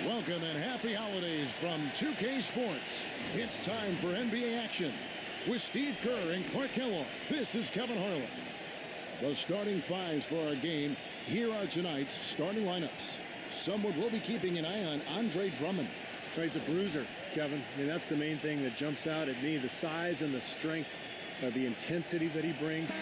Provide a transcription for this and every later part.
Welcome and happy holidays from 2K Sports. It's time for NBA action. With Steve Kerr and Clark Kellogg, this is Kevin Harlan. The starting fives for our game. Here are tonight's starting lineups. Someone will be keeping an eye on Andre Drummond. He's a bruiser, Kevin. I mean, that's the main thing that jumps out at me, the size and the strength, the intensity that he brings.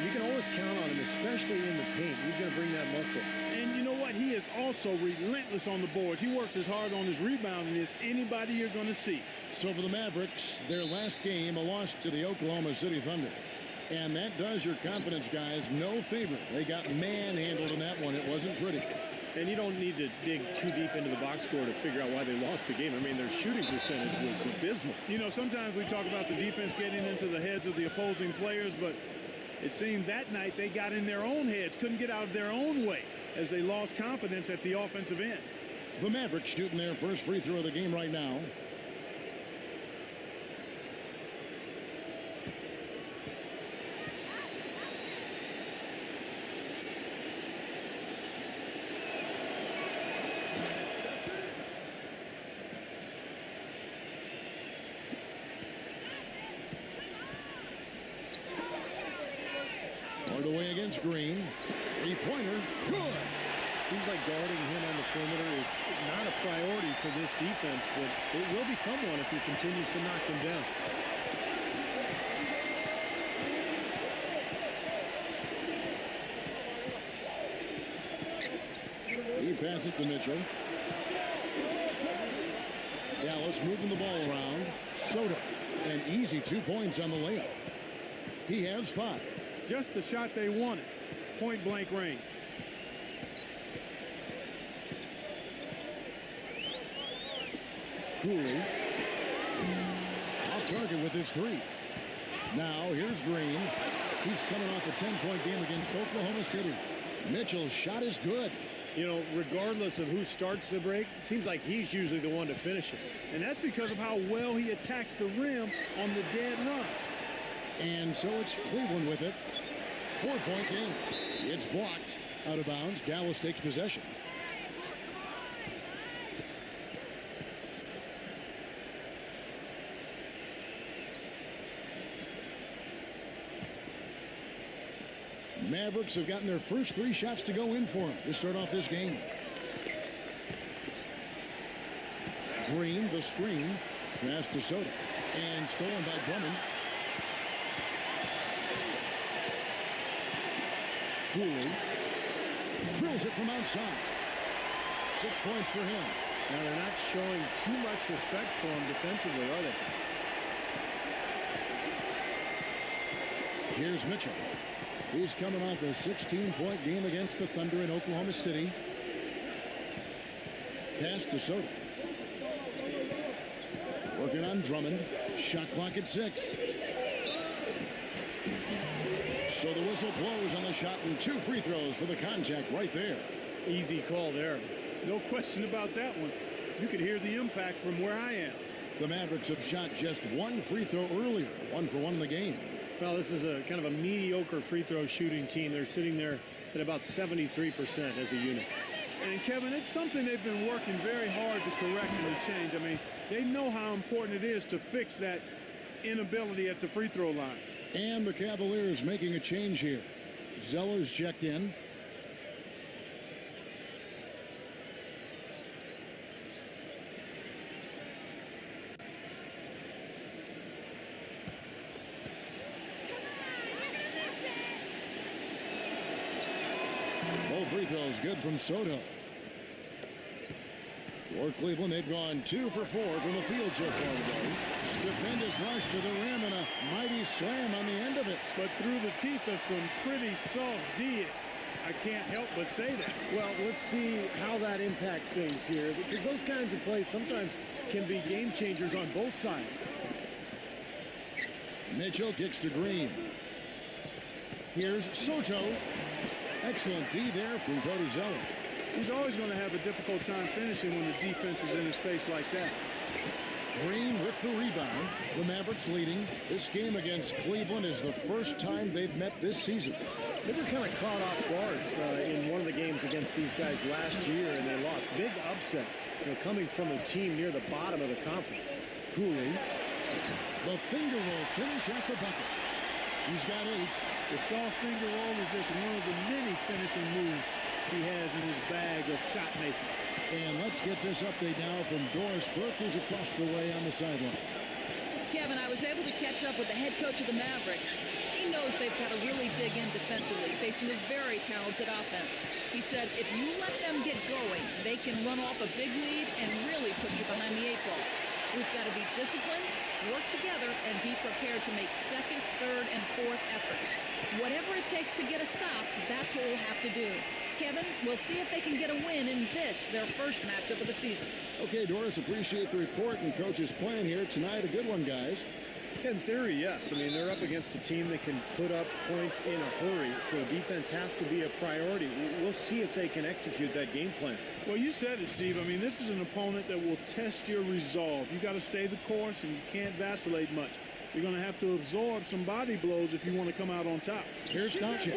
You can always count on him, especially in the paint. He's going to bring that muscle. And you know what? He is also relentless on the boards. He works as hard on his rebounding as anybody you're going to see. So for the Mavericks, their last game, a loss to the Oklahoma City Thunder. And that does your confidence guys no favor. They got manhandled in that one. It wasn't pretty. And you don't need to dig too deep into the box score to figure out why they lost the game. I mean, their shooting percentage was abysmal. You know, sometimes we talk about the defense getting into the heads of the opposing players, but it seemed that night they got in their own heads, couldn't get out of their own way as they lost confidence at the offensive end. The Mavericks shooting their first free throw of the game right now. Away against Green. Three-pointer. Good. Seems like guarding him on the perimeter is not a priority for this defense, but it will become one if he continues to knock them down. He passes to Mitchell. Dallas moving the ball around. Sotto. An easy 2 points on the layup. He has 5. Just the shot they wanted. Point-blank range. Cooley. Off target with his 3. Now here's Green. He's coming off a 10-point game against Oklahoma City. Mitchell's shot is good. You know, regardless of who starts the break, it seems like he's usually the one to finish it. And that's because of how well he attacks the rim on the dead run. And so it's Cleveland with it. 4-point game. It's blocked. Out of bounds. Dallas takes possession. Mavericks have gotten their first 3 shots to go in for them to start off this game. Green, the screen. Pass to Sotto. And stolen by Drummond. Cooley drills it from outside. 6 points for him. Now, they're not showing too much respect for him defensively, are they? Here's Mitchell. He's coming off a 16-point game against the Thunder in Oklahoma City. Pass to Sotto. Working on Drummond. Shot clock at 6. So the whistle blows on the shot and 2 free throws for the contact right there. Easy call there. No question about that one. You could hear the impact from where I am. The Mavericks have shot just 1 free throw earlier. 1 for 1 in the game. Well, this is a kind of a mediocre free throw shooting team. They're sitting there at about 73% as a unit. And Kevin, it's something they've been working very hard to correct and to change. I mean, they know how important it is to fix that inability at the free throw line. And the Cavaliers making a change here. Zeller's checked in. Both free throws good from Sotto. For Cleveland, they've gone 2 for 4 from the field so far today. Stupendous rush to the rim and a mighty slam on the end of it. But through the teeth of some pretty soft D, I can't help but say that. Well, let's see how that impacts things here, because those kinds of plays sometimes can be game changers on both sides. Mitchell kicks to Green. Here's Sotto. Excellent D there from Cody Zeller. He's always going to have a difficult time finishing when the defense is in his face like that. Green with the rebound. The Mavericks leading. This game against Cleveland is the first time they've met this season. They were kind of caught off guard in one of the games against these guys last year, and they lost. Big upset coming from a team near the bottom of the conference. Cooley. The finger roll finish at the bucket. He's got 8. The soft finger roll is just one of the many finishing moves he has in his bag of shot making. And let's get this update now from Doris Burke, who's across the way on the sideline. Kevin, I was able to catch up with the head coach of the Mavericks. He knows they've got to really dig in defensively, facing a very talented offense. He said if you let them get going, they can run off a big lead and really put you behind the 8 ball. We've got to be disciplined, work together, and be prepared to make second, third, and fourth efforts. Whatever it takes to get a stop, that's what we'll have to do. Kevin, we'll see if they can get a win in this, their first matchup of the season. Okay, Doris, appreciate the report and coach's plan here tonight. A good one, guys. In theory, yes. I mean, they're up against a team that can put up points in a hurry, so defense has to be a priority. We'll see if they can execute that game plan. Well, you said it, Steve. I mean, this is an opponent that will test your resolve. You got to stay the course, and you can't vacillate much. You're going to have to absorb some body blows if you want to come out on top. Here's Doncic.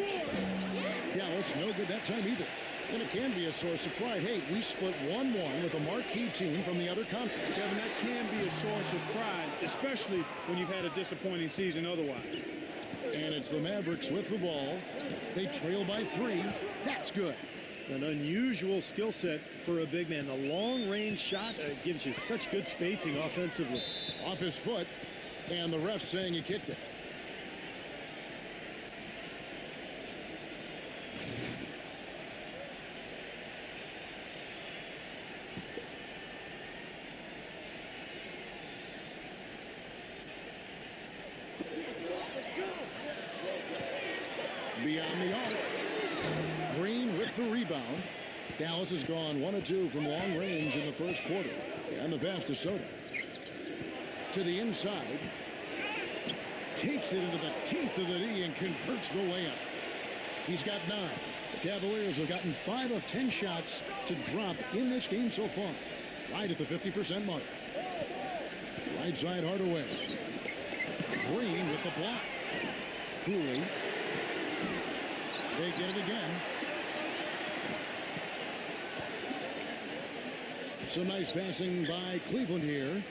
Yeah, well, it's no good that time either. And it can be a source of pride. Hey, we split 1-1 with a marquee team from the other conference. Kevin, that can be a source of pride, especially when you've had a disappointing season otherwise. And it's the Mavericks with the ball. They trail by 3. That's good. An unusual skill set for a big man. The long-range shot gives you such good spacing offensively. Off his foot, and the ref saying he kicked it. Beyond the arc. Green with the rebound. Dallas has gone 1 of 2 from long range in the first quarter. And the pass to Soto. To the inside. Takes it into the teeth of the D and converts the layup. He's got 9. The Cavaliers have gotten 5 of 10 shots to drop in this game so far. Right at the 50% mark. Right side Hardaway. Green with the block. Cooley. They get it again. Some nice passing by Cleveland here.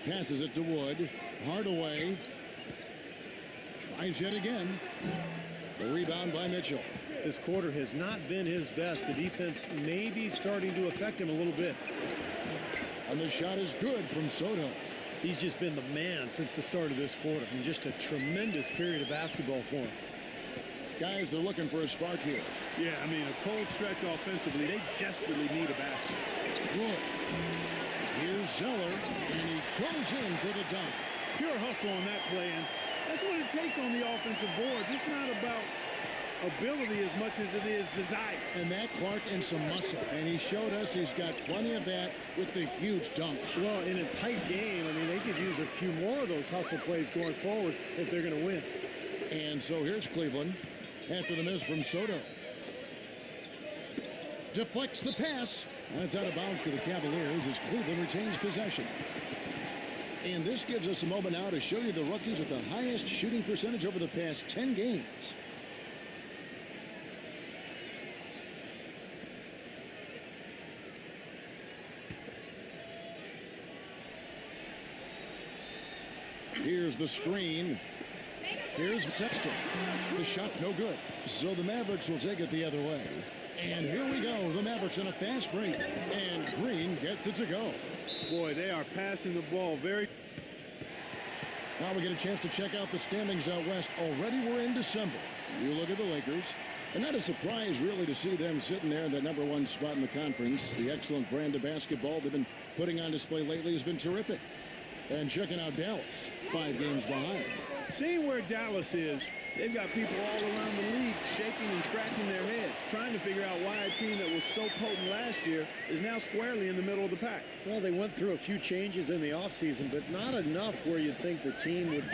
Passes it to Wood. Hardaway. Tries yet again. The rebound by Mitchell. This quarter has not been his best. The defense may be starting to affect him a little bit. And the shot is good from Soto. He's just been the man since the start of this quarter. And just a tremendous period of basketball for him. Guys, they're looking for a spark here. Yeah, I mean, a cold stretch offensively. They desperately need a basket. Good. Here's Zeller, and he goes in for the dunk. Pure hustle on that play, and that's what it takes on the offensive boards. It's not about ability as much as it is desire. And Matt Clark and some muscle, and he showed us he's got plenty of that with the huge dunk. Well, in a tight game, I mean, they could use a few more of those hustle plays going forward if they're going to win. And so here's Cleveland after the miss from Soto. Deflects the pass. That's out of bounds to the Cavaliers as Cleveland retains possession. And this gives us a moment now to show you the rookies with the highest shooting percentage over the past 10 games. Here's the screen. Here's Sexton. The shot no good. So the Mavericks will take it the other way. And here we go. The Mavericks in a fast break. And Green gets it to go. Boy, they are passing the ball very. Now we get a chance to check out the standings out west. Already we're in December. You look at the Lakers. And not a surprise, really, to see them sitting there in that #1 spot in the conference. The excellent brand of basketball they've been putting on display lately has been terrific. And checking out Dallas, 5 games behind. Seeing where Dallas is, they've got people all around the league shaking and scratching their heads, trying to figure out why a team that was so potent last year is now squarely in the middle of the pack. Well, they went through a few changes in the offseason, but not enough where you'd think the team would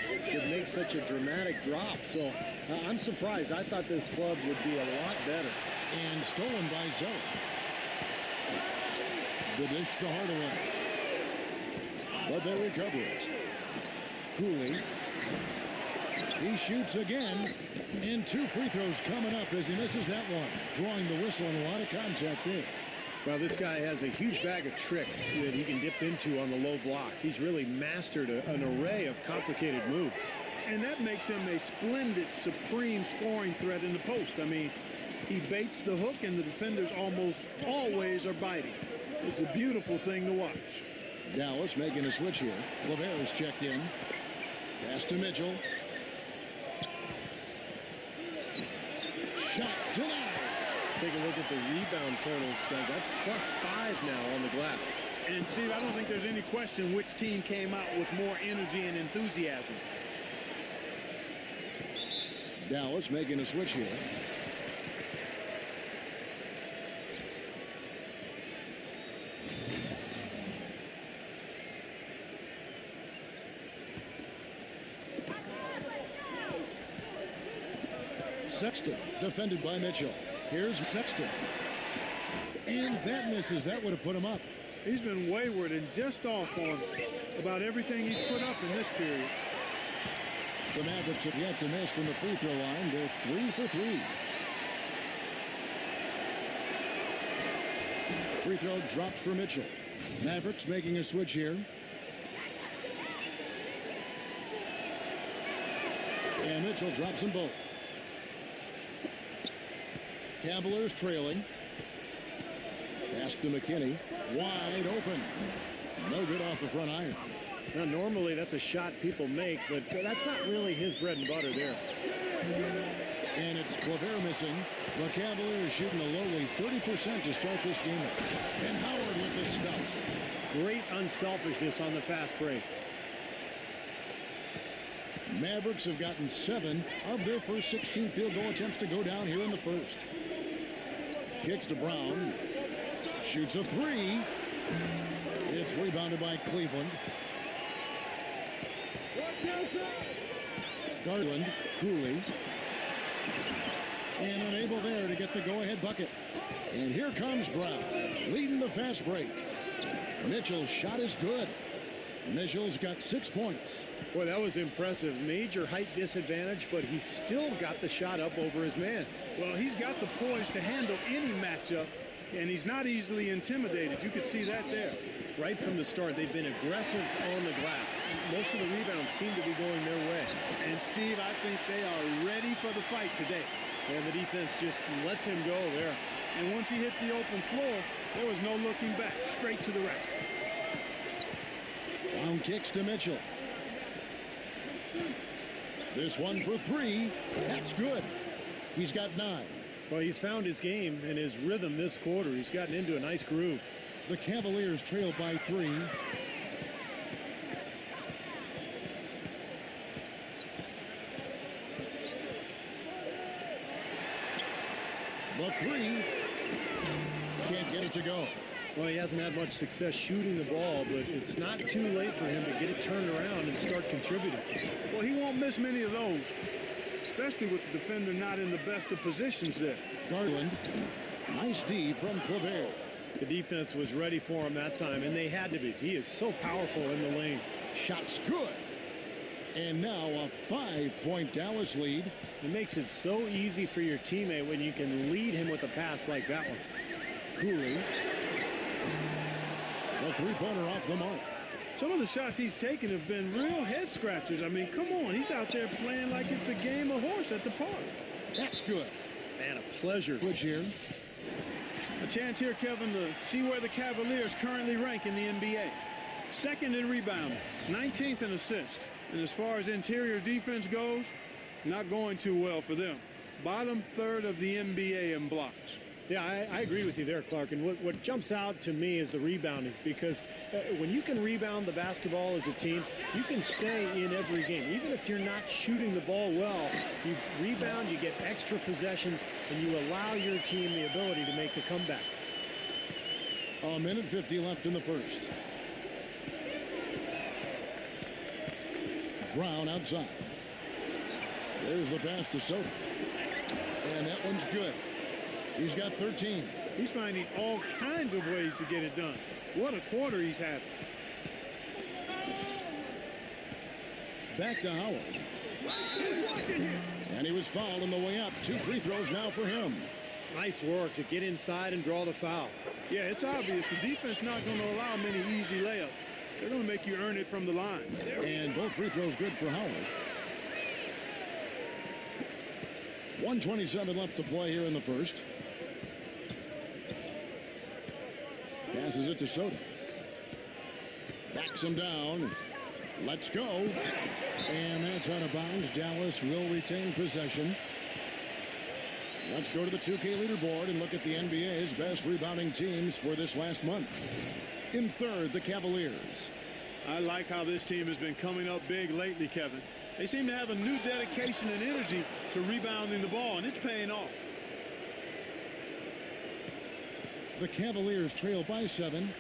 make such a dramatic drop. So I'm surprised. I thought this club would be a lot better. And stolen by Zeller. The dish to Hardaway. But they recover it. Cooley. He shoots again. And 2 free throws coming up as he misses that one. Drawing the whistle and a lot of contact there. Well, this guy has a huge bag of tricks that he can dip into on the low block. He's really mastered an array of complicated moves. And that makes him a splendid, supreme scoring threat in the post. I mean, he baits the hook, and the defenders almost always are biting. It's a beautiful thing to watch. Dallas making a switch here. Clavert is checked in. Pass to Mitchell. Shot denied. Take a look at the rebound totals, guys. That's +5 now on the glass. And Steve, I don't think there's any question which team came out with more energy and enthusiasm. Dallas making a switch here. Sexton defended by Mitchell. Here's Sexton. And that misses. That would have put him up. He's been wayward and just off on about everything he's put up in this period. The Mavericks have yet to miss from the free throw line. They're 3 for 3. Free throw drops for Mitchell. Mavericks making a switch here. And Mitchell drops them both. Cavaliers trailing. Pass to McKinney. Wide open. No good off the front iron. Now, normally that's a shot people make, but that's not really his bread and butter there. And it's Clavert missing. The Cavaliers shooting a lowly 30% to start this game. And Howard with the stuff. Great unselfishness on the fast break. Mavericks have gotten 7 of their first 16 field goal attempts to go down here in the first. Kicks to Brown. Shoots a 3. It's rebounded by Cleveland. Garland, Cooley. And unable there to get the go-ahead bucket. And here comes Brown, leading the fast break. Mitchell's shot is good. Mitchell's got 6 points. Boy, that was impressive. Major height disadvantage, but he still got the shot up over his man. Well, he's got the poise to handle any matchup, and he's not easily intimidated. You could see that there. Right from the start, they've been aggressive on the glass. Most of the rebounds seem to be going their way. And, Steve, I think they are ready for the fight today. And the defense just lets him go there. And once he hit the open floor, there was no looking back. Straight to the rack. Brown kicks to Mitchell. This one for 3. That's good. He's got 9. Well, he's found his game and his rhythm this quarter. He's gotten into a nice groove. The Cavaliers trail by 3. The 3. Can't get it to go. Well, he hasn't had much success shooting the ball, but it's not too late for him to get it turned around and start contributing. Well, he won't miss many of those, especially with the defender not in the best of positions there. Garland. Nice D from Clavert. The defense was ready for him that time, and they had to be. He is so powerful in the lane. Shot's good. And now a 5-point Dallas lead. It makes it so easy for your teammate when you can lead him with a pass like that one. Cooley. The three-pointer off the mark. Some of the shots he's taken have been real head scratchers. I mean, come on. He's out there playing like it's a game of horse at the park. That's good. Man, a pleasure. Switch here. A chance here, Kevin, to see where the Cavaliers currently rank in the NBA. Second in rebounding, 19th in assists. And as far as interior defense goes, not going too well for them. Bottom third of the NBA in blocks. Yeah, I agree with you there, Clark. And what jumps out to me is the rebounding, because when you can rebound the basketball as a team, you can stay in every game. Even if you're not shooting the ball well, you rebound, you get extra possessions, and you allow your team the ability to make a comeback. A minute 50 left in the first. Brown outside. There's the pass to Sotto. And that one's good. He's got 13. He's finding all kinds of ways to get it done. What a quarter he's having. Back to Howard. And he was fouled on the way up. 2 free throws now for him. Nice work to get inside and draw the foul. Yeah, it's obvious. The defense not going to allow many easy layups. They're going to make you earn it from the line. And both free throws good for Howard. 1:27 left to play here in the first. Passes it to Soto. Backs him down. Let's go. And that's out of bounds. Dallas will retain possession. Let's go to the 2K leaderboard and look at the NBA's best rebounding teams for this last month. In third, the Cavaliers. I like how this team has been coming up big lately, Kevin. They seem to have a new dedication and energy to rebounding the ball, and it's paying off. The Cavaliers trail by 7.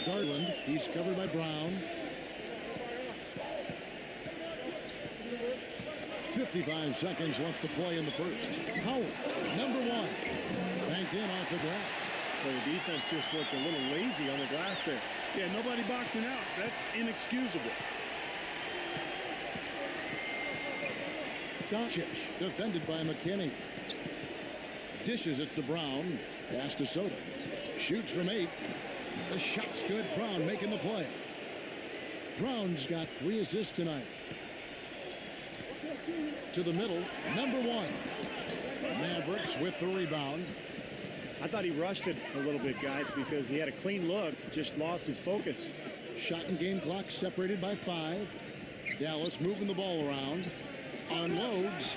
Garland, he's covered by Brown. 55 seconds left to play in the first. Howard, number 1. Banked in off the glass. Well, the defense just looked a little lazy on the glass there. Yeah, nobody boxing out. That's inexcusable. Doncic, defended by McKinney. Dishes it to Brown. Pass to Soto. Shoots from 8. The shot's good. Brown making the play. Brown's got 3 assists tonight. To the middle, number 1. Mavericks with the rebound. I thought he rushed it a little bit, guys, because he had a clean look, just lost his focus. Shot and game clock separated by 5. Dallas moving the ball around. Unloads.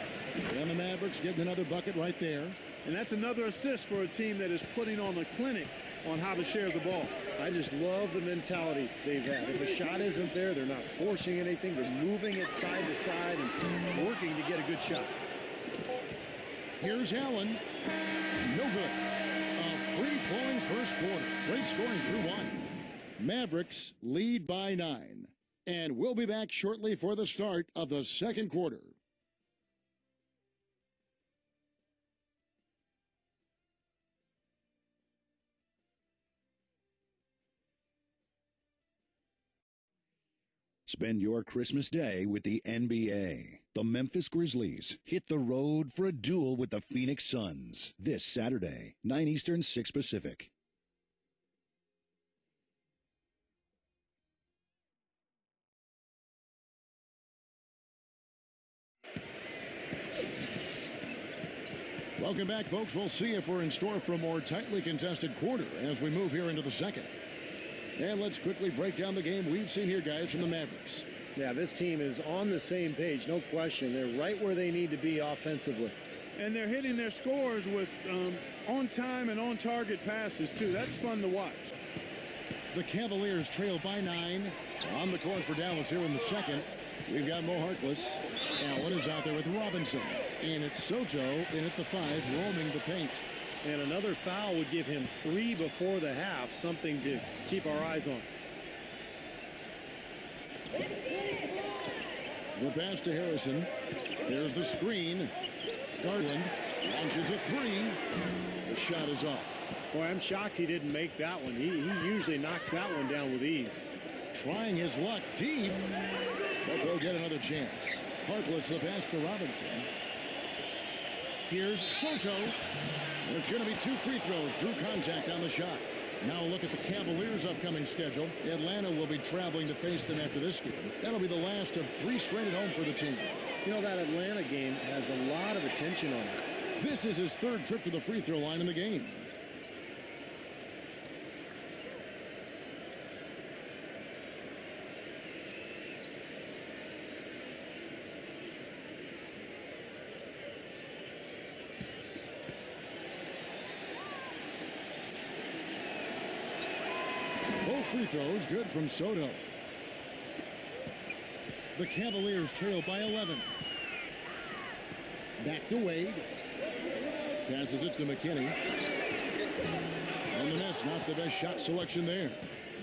And the Mavericks getting another bucket right there. And that's another assist for a team that is putting on a clinic on how to share the ball. I just love the mentality they've had. If a shot isn't there, they're not forcing anything. They're moving it side to side and working to get a good shot. Here's Allen. No good. A free-flowing first quarter. Great scoring through 1. Mavericks lead by 9. And we'll be back shortly for the start of the second quarter. Spend your Christmas day with the NBA. The Memphis Grizzlies hit the road for a duel with the Phoenix Suns this Saturday, 9 Eastern, 6 Pacific. Welcome back, folks. We'll see if we're in store for a more tightly contested quarter as we move here into the second. And let's quickly break down the game we've seen here, guys, from the Mavericks. Yeah, this team is on the same page, no question. They're right where they need to be offensively. And they're hitting their scores with on-time and on-target passes, too. That's fun to watch. The Cavaliers trail by 9. On the court for Dallas here in the second. We've got Mo Harkless. Allen is out there with Robinson. And it's Soto in at the 5, roaming the paint. And another foul would give him 3 before the half, something to keep our eyes on. The pass to Harrison. There's the screen. Garland launches a 3. The shot is off. Boy, I'm shocked he didn't make that one. He usually knocks that one down with ease. Trying his luck deep. But they'll get another chance. Harkless the pass to Robinson. Here's Soto. And it's going to be 2 free throws. Drew contact on the shot. Now look at the Cavaliers' upcoming schedule. Atlanta will be traveling to face them after this game. That'll be the last of 3 straight at home for the team. You know, that Atlanta game has a lot of attention on it. This is his 3rd trip to the free throw line in the game. Free throws good from Soto. The Cavaliers trail by 11. Back to Wade. Passes it to McKinney. And the miss, not the best shot selection there.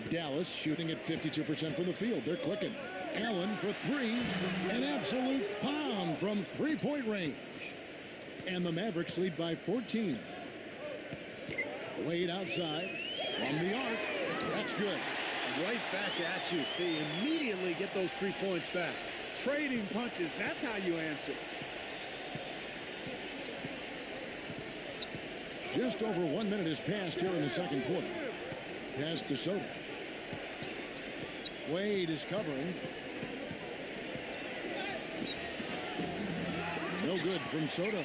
Dallas shooting at 52% from the field. They're clicking. Allen for 3. An absolute bomb from 3-point range. And the Mavericks lead by 14. Wade outside from the arc. That's good. Right back at you. They immediately get those 3 points back. Trading punches, that's how you answer. Just over 1 minute has passed here in the second quarter. Pass to Soto. Wade is covering. No good from Soto.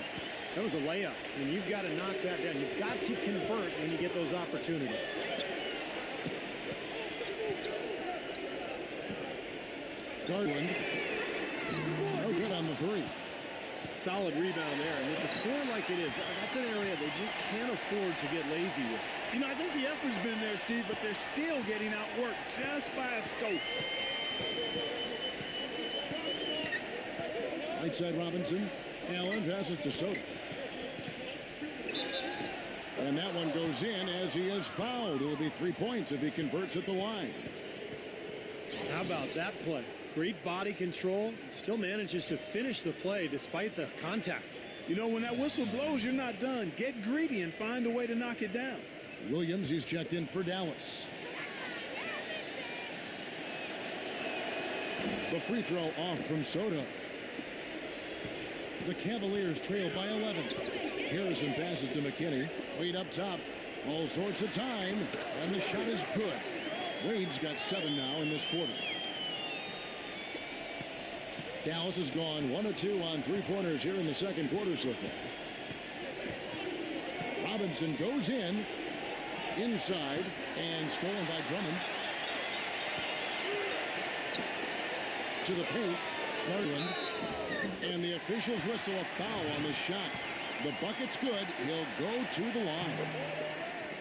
That was a layup, and you've got to knock that down. You've got to convert when you get those opportunities. Garland. No good on the three. Solid rebound there. And with the score like it is, that's an area they just can't afford to get lazy with. You know, I think the effort's been there, Steve, but they're still getting outworked just by a skosh. Right side Robinson. Allen passes to Soto. And that one goes in as he is fouled. It'll be 3 points if he converts at the line. How about that play? Great body control. Still manages to finish the play despite the contact. You know, when that whistle blows, you're not done. Get greedy and find a way to knock it down. Williams, he's checked in for Dallas. The free throw off from Soto. The Cavaliers trail by 11. Harrison passes to McKinney. Wade up top. All sorts of time. And the shot is good. Wade's got 7 now in this quarter. Dallas has gone 1 of 2 on three-pointers here in the second quarter so far. Robinson goes in. Inside. And stolen by Drummond. To the paint. Garland. And the officials whistle a foul on the shot. The bucket's good. He'll go to the line.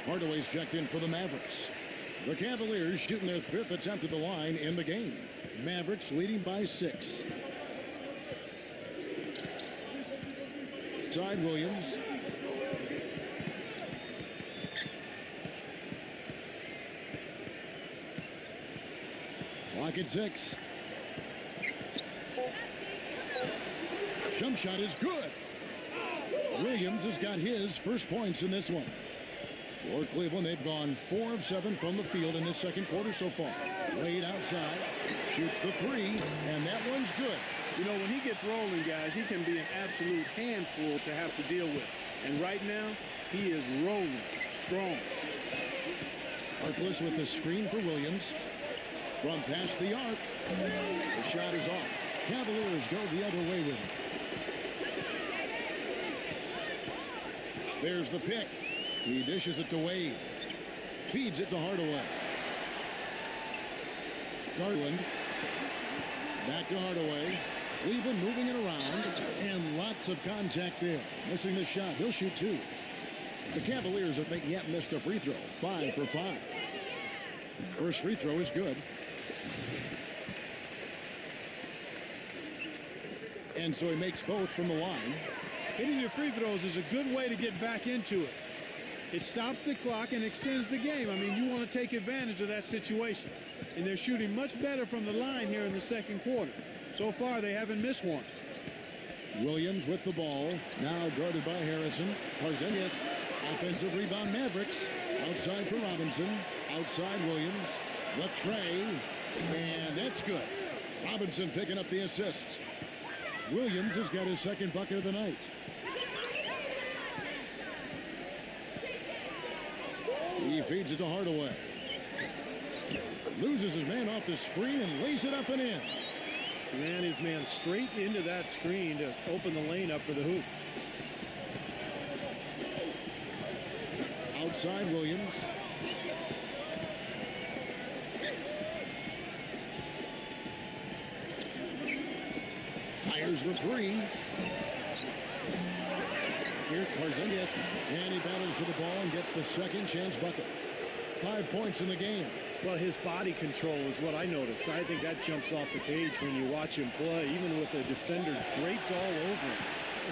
Hardaway's checked in for the Mavericks. The Cavaliers shooting their 5th attempt at the line in the game. Mavericks leading by 6. Side Williams. Clock at 6. Jump shot is good. Williams has got his first points in this one. For Cleveland, they've gone 4 of 7 from the field in this second quarter so far. Wade outside, shoots the 3, and that one's good. You know, when he gets rolling, guys, he can be an absolute handful to have to deal with. And right now, he is rolling strong. Harkless with the screen for Williams. From past the arc, the shot is off. Cavaliers go the other way with it. There's the pick. He dishes it to Wade. Feeds it to Hardaway. Garland. Back to Hardaway. Cleveland moving it around. And lots of contact there. Missing the shot. He'll shoot 2. The Cavaliers have yet missed a free throw. 5 for 5. First free throw is good. And so he makes both from the line. Hitting your free throws is a good way to get back into it. It stops the clock and extends the game. I mean, you want to take advantage of that situation. And they're shooting much better from the line here in the second quarter. So far, they haven't missed one. Williams with the ball. Now guarded by Harrison. Porzingis. Offensive rebound Mavericks. Outside for Robinson. Outside Williams. The tray. And that's good. Robinson picking up the assist. Williams has got his second bucket of the night. He feeds it to Hardaway. Loses his man off the screen and lays it up and in. Ran his man straight into that screen to open the lane up for the hoop. Outside Williams. Fires the 3. Here's Porzingis, and he battles for the ball and gets the second chance bucket. 5 points in the game. Well, his body control is what I noticed. I think that jumps off the page when you watch him play. Even with the defender draped all over him,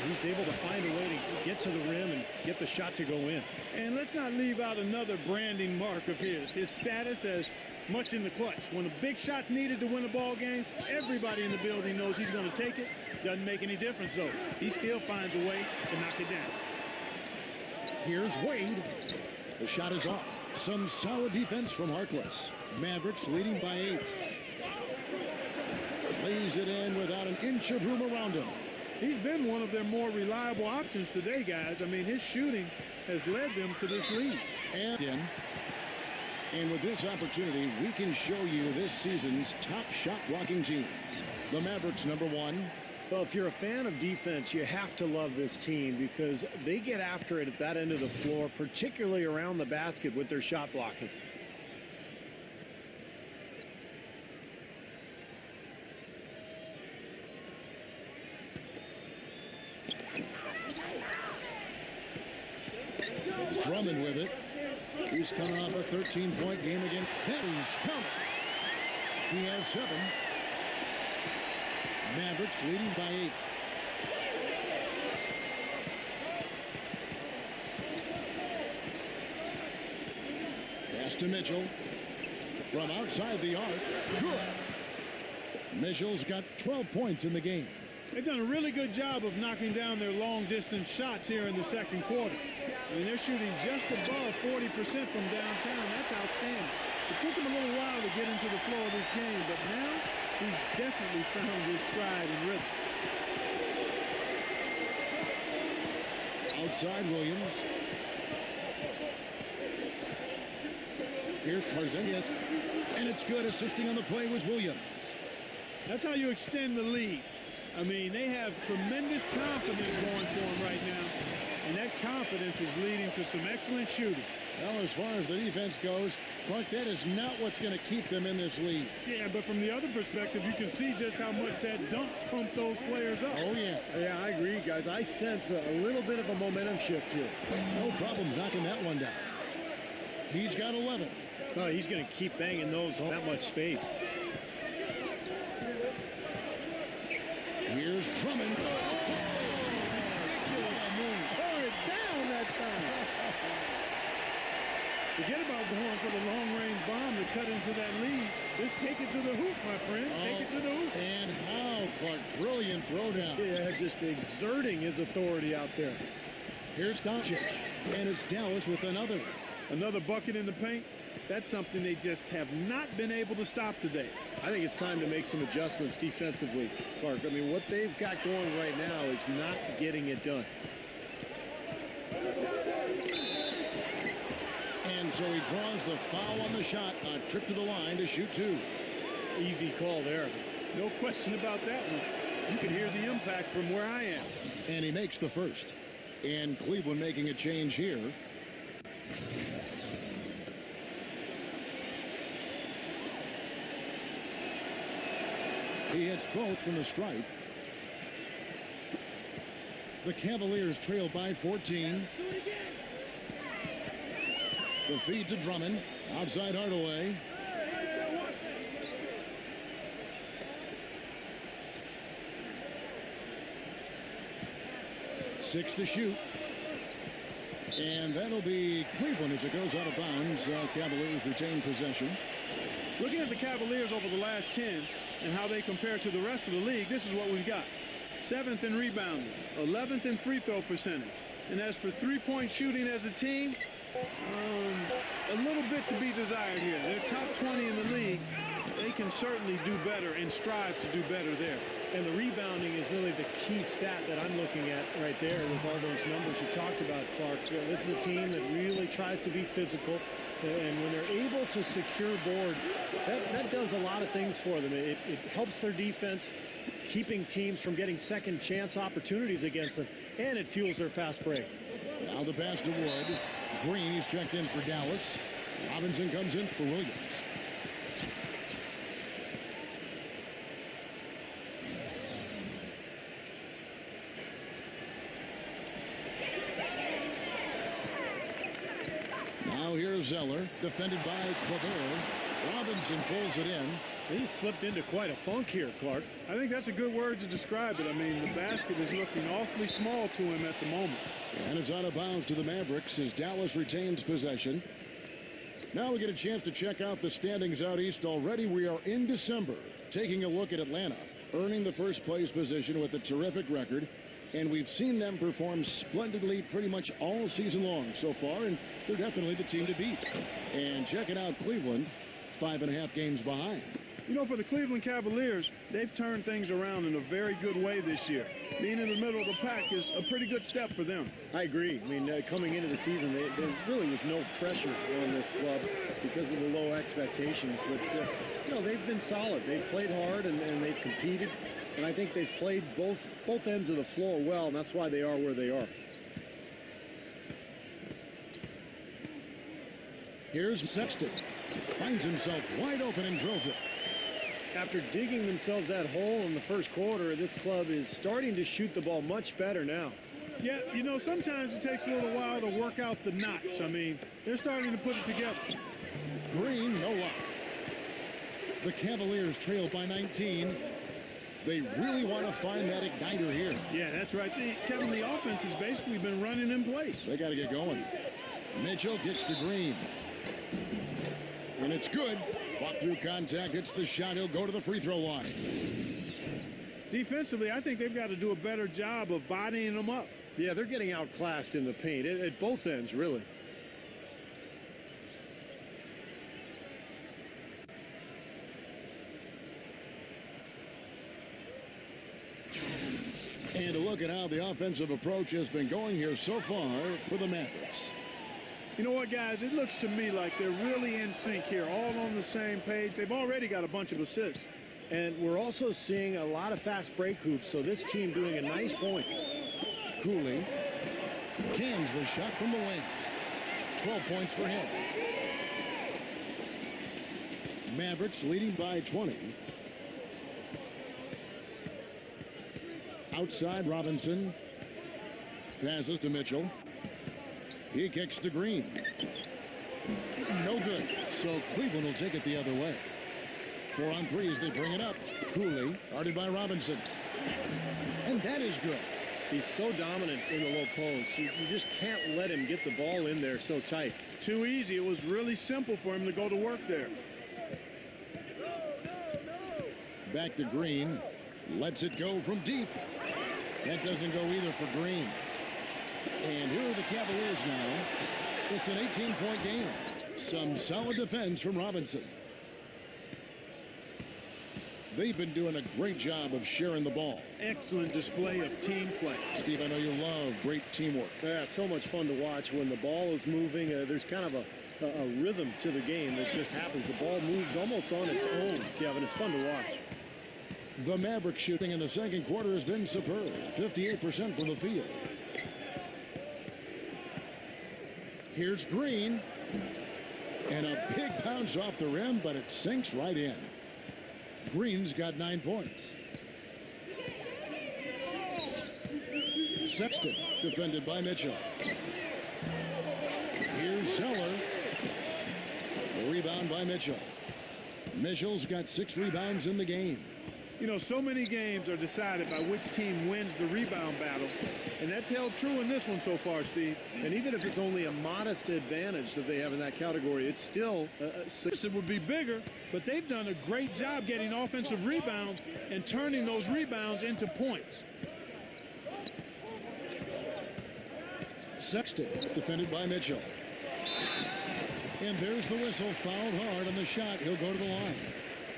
he's able to find a way to get to the rim and get the shot to go in. And let's not leave out another branding mark of his status as much in the clutch. When the big shot's needed to win a ball game, everybody in the building knows he's going to take it. Doesn't make any difference, though. He still finds a way to knock it down. Here's Wade. The shot is off. Some solid defense from Harkless. Mavericks leading by 8. Lays it in without an inch of room around him. He's been one of their more reliable options today, guys. I mean, his shooting has led them to this lead. And with this opportunity, we can show you this season's top shot blocking teams. The Mavericks, number 1. Well, if you're a fan of defense, you have to love this team because they get after it at that end of the floor, particularly around the basket with their shot blocking. Drummond with it. He's coming off a 13-point game again. He's coming. He has 7. Mavericks leading by 8. Pass to Mitchell. From outside the arc. Good. Mitchell's got 12 points in the game. They've done a really good job of knocking down their long-distance shots here in the second quarter. I mean, they're shooting just above 40% from downtown. That's outstanding. It took him a little while to get into the flow of this game, but now he's definitely found his stride and rhythm. Outside Williams. Here's Porzingis. And it's good. Assisting on the play was Williams. That's how you extend the lead. I mean, they have tremendous confidence going for them right now. And that confidence is leading to some excellent shooting. Well, as far as the defense goes, Clark, that is not what's going to keep them in this lead. Yeah, but from the other perspective, you can see just how much that dunk pumped those players up. Oh, yeah. Yeah, I agree, guys. I sense a little bit of a momentum shift here. No problems knocking that one down. He's got 11. Oh, he's going to keep banging those home. That much space. Here's Drummond. Down that time. Forget about going for the long-range bomb to cut into that lead. Just take it to the hoop, my friend. Take it to the hoop. And how, Clark? Brilliant throwdown. Yeah, just exerting his authority out there. Here's Doncic. And it's Dallas with another. Another bucket in the paint. That's something they just have not been able to stop today. I think it's time to make some adjustments defensively, Clark. I mean, what they've got going right now is not getting it done. And so he draws the foul on the shot. A trip to the line to shoot 2. Easy call there. No question about that one. You can hear the impact from where I am. And he makes the first. And Cleveland making a change here. He hits both from the stripe. The Cavaliers trail by 14. The feed to Drummond. Outside Hardaway. Six to shoot. And that'll be Cleveland as it goes out of bounds. Cavaliers retain possession. Looking at the Cavaliers over the last 10 and how they compare to the rest of the league, this is what we've got. 7th in rebounding, 11th in free throw percentage. And as for three-point shooting as a team, a little bit to be desired here. They're top 20 in the league. They can certainly do better and strive to do better there. And the rebounding is really the key stat that I'm looking at right there with all those numbers you talked about, Clark. This is a team that really tries to be physical. And when they're able to secure boards, that does a lot of things for them. It helps their defense, keeping teams from getting second chance opportunities against them. And it fuels their fast break. Now the pass to Wood. Green, he's checked in for Dallas. Robinson comes in for Williams. Now here's Zeller, defended by Kleber. Robinson pulls it in. He slipped into quite a funk here, Clark. I think that's a good word to describe it. I mean, the basket is looking awfully small to him at the moment. And it's out of bounds to the Mavericks as Dallas retains possession. Now we get a chance to check out the standings out east. Already we are in December, taking a look at Atlanta, earning the first place position with a terrific record. And we've seen them perform splendidly pretty much all season long so far, and they're definitely the team to beat. And checking out Cleveland, 5.5 games behind. You know, for the Cleveland Cavaliers, they've turned things around in a very good way this year. Being in the middle of the pack is a pretty good step for them. I agree. I mean, coming into the season, there really was no pressure on this club because of the low expectations. But, you know, they've been solid. They've played hard, and they've competed. And I think they've played both ends of the floor well, and that's why they are where they are. Here's Sexton. Finds himself wide open and drills it. After digging themselves that hole in the first quarter, this club is starting to shoot the ball much better now. Yeah, you know, sometimes it takes a little while to work out the knots. I mean, they're starting to put it together. Green, no luck. The Cavaliers trail by 19. They really want to find that igniter here. Yeah, that's right. Kevin, the offense has basically been running in place. They got to get going. Mitchell gets to Green. And it's good. Fought through contact, hits the shot. He'll go to the free throw line. Defensively, I think they've got to do a better job of bodying them up. Yeah, they're getting outclassed in the paint at both ends, really. And a look at how the offensive approach has been going here so far for the Mavericks. You know what, guys? It looks to me like they're really in sync here, all on the same page. They've already got a bunch of assists. And we're also seeing a lot of fast break hoops, so this team doing a nice points. Cooley cans the shot from the wing. 12 points for him. Mavericks leading by 20. Outside Robinson. Passes to Mitchell. He kicks to Green. No good. So Cleveland will take it the other way. 4 on 3 as they bring it up. Cooley guarded by Robinson. And that is good. He's so dominant in the low post. You just can't let him get the ball in there so tight. Too easy. It was really simple for him to go to work there. Back to Green. Lets it go from deep. That doesn't go either for Green. And here are the Cavaliers now. It's an 18-point game. Some solid defense from Robinson. They've been doing a great job of sharing the ball. Excellent display of team play. Steve, I know you love great teamwork. Yeah, so much fun to watch when the ball is moving. There's kind of a rhythm to the game that just happens. The ball moves almost on its own, Kevin. It's fun to watch. The Mavericks shooting in the second quarter has been superb. 58% from the field. Here's Green. And a big bounce off the rim, but it sinks right in. Green's got 9 points. Sexton defended by Mitchell. Here's Zeller. The rebound by Mitchell. Mitchell's got 6 rebounds in the game. You know, so many games are decided by which team wins the rebound battle, and that's held true in this one so far, Steve. And even if it's only a modest advantage that they have in that category, it's still it would be bigger, but they've done a great job getting offensive rebounds and turning those rebounds into points. Sexton defended by Mitchell. And there's the whistle, fouled hard on the shot. He'll go to the line.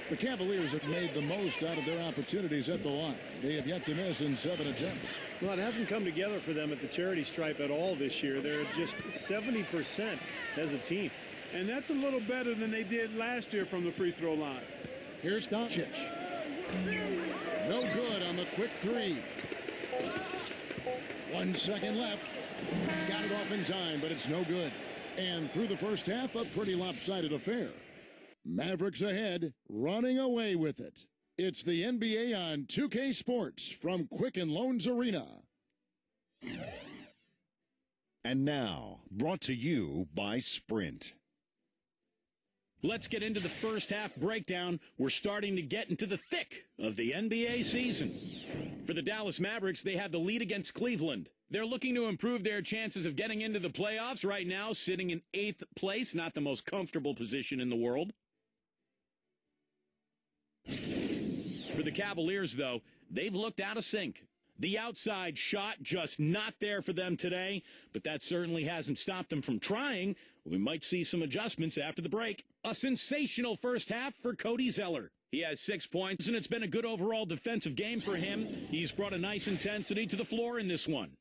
The Cavaliers have made the most out of their opportunities at the line. They have yet to miss in 7 attempts. Well, it hasn't come together for them at the charity stripe at all this year. They're at just 70% as a team. And that's a little better than they did last year from the free throw line. Here's Doncic. No good on the quick 3. 1 second left. Got it off in time, but it's no good. And through the first half, a pretty lopsided affair. Mavericks ahead, running away with it. It's the NBA on 2K Sports from Quicken Loans Arena. And now, brought to you by Sprint. Let's get into the first half breakdown. We're starting to get into the thick of the NBA season. For the Dallas Mavericks, they have the lead against Cleveland. They're looking to improve their chances of getting into the playoffs right now, sitting in 8th place, not the most comfortable position in the world. For the Cavaliers, though, they've looked out of sync. The outside shot just not there for them today, but that certainly hasn't stopped them from trying. We might see some adjustments after the break. A sensational first half for Cody Zeller. He has 6 points, and it's been a good overall defensive game for him. He's brought a nice intensity to the floor in this one.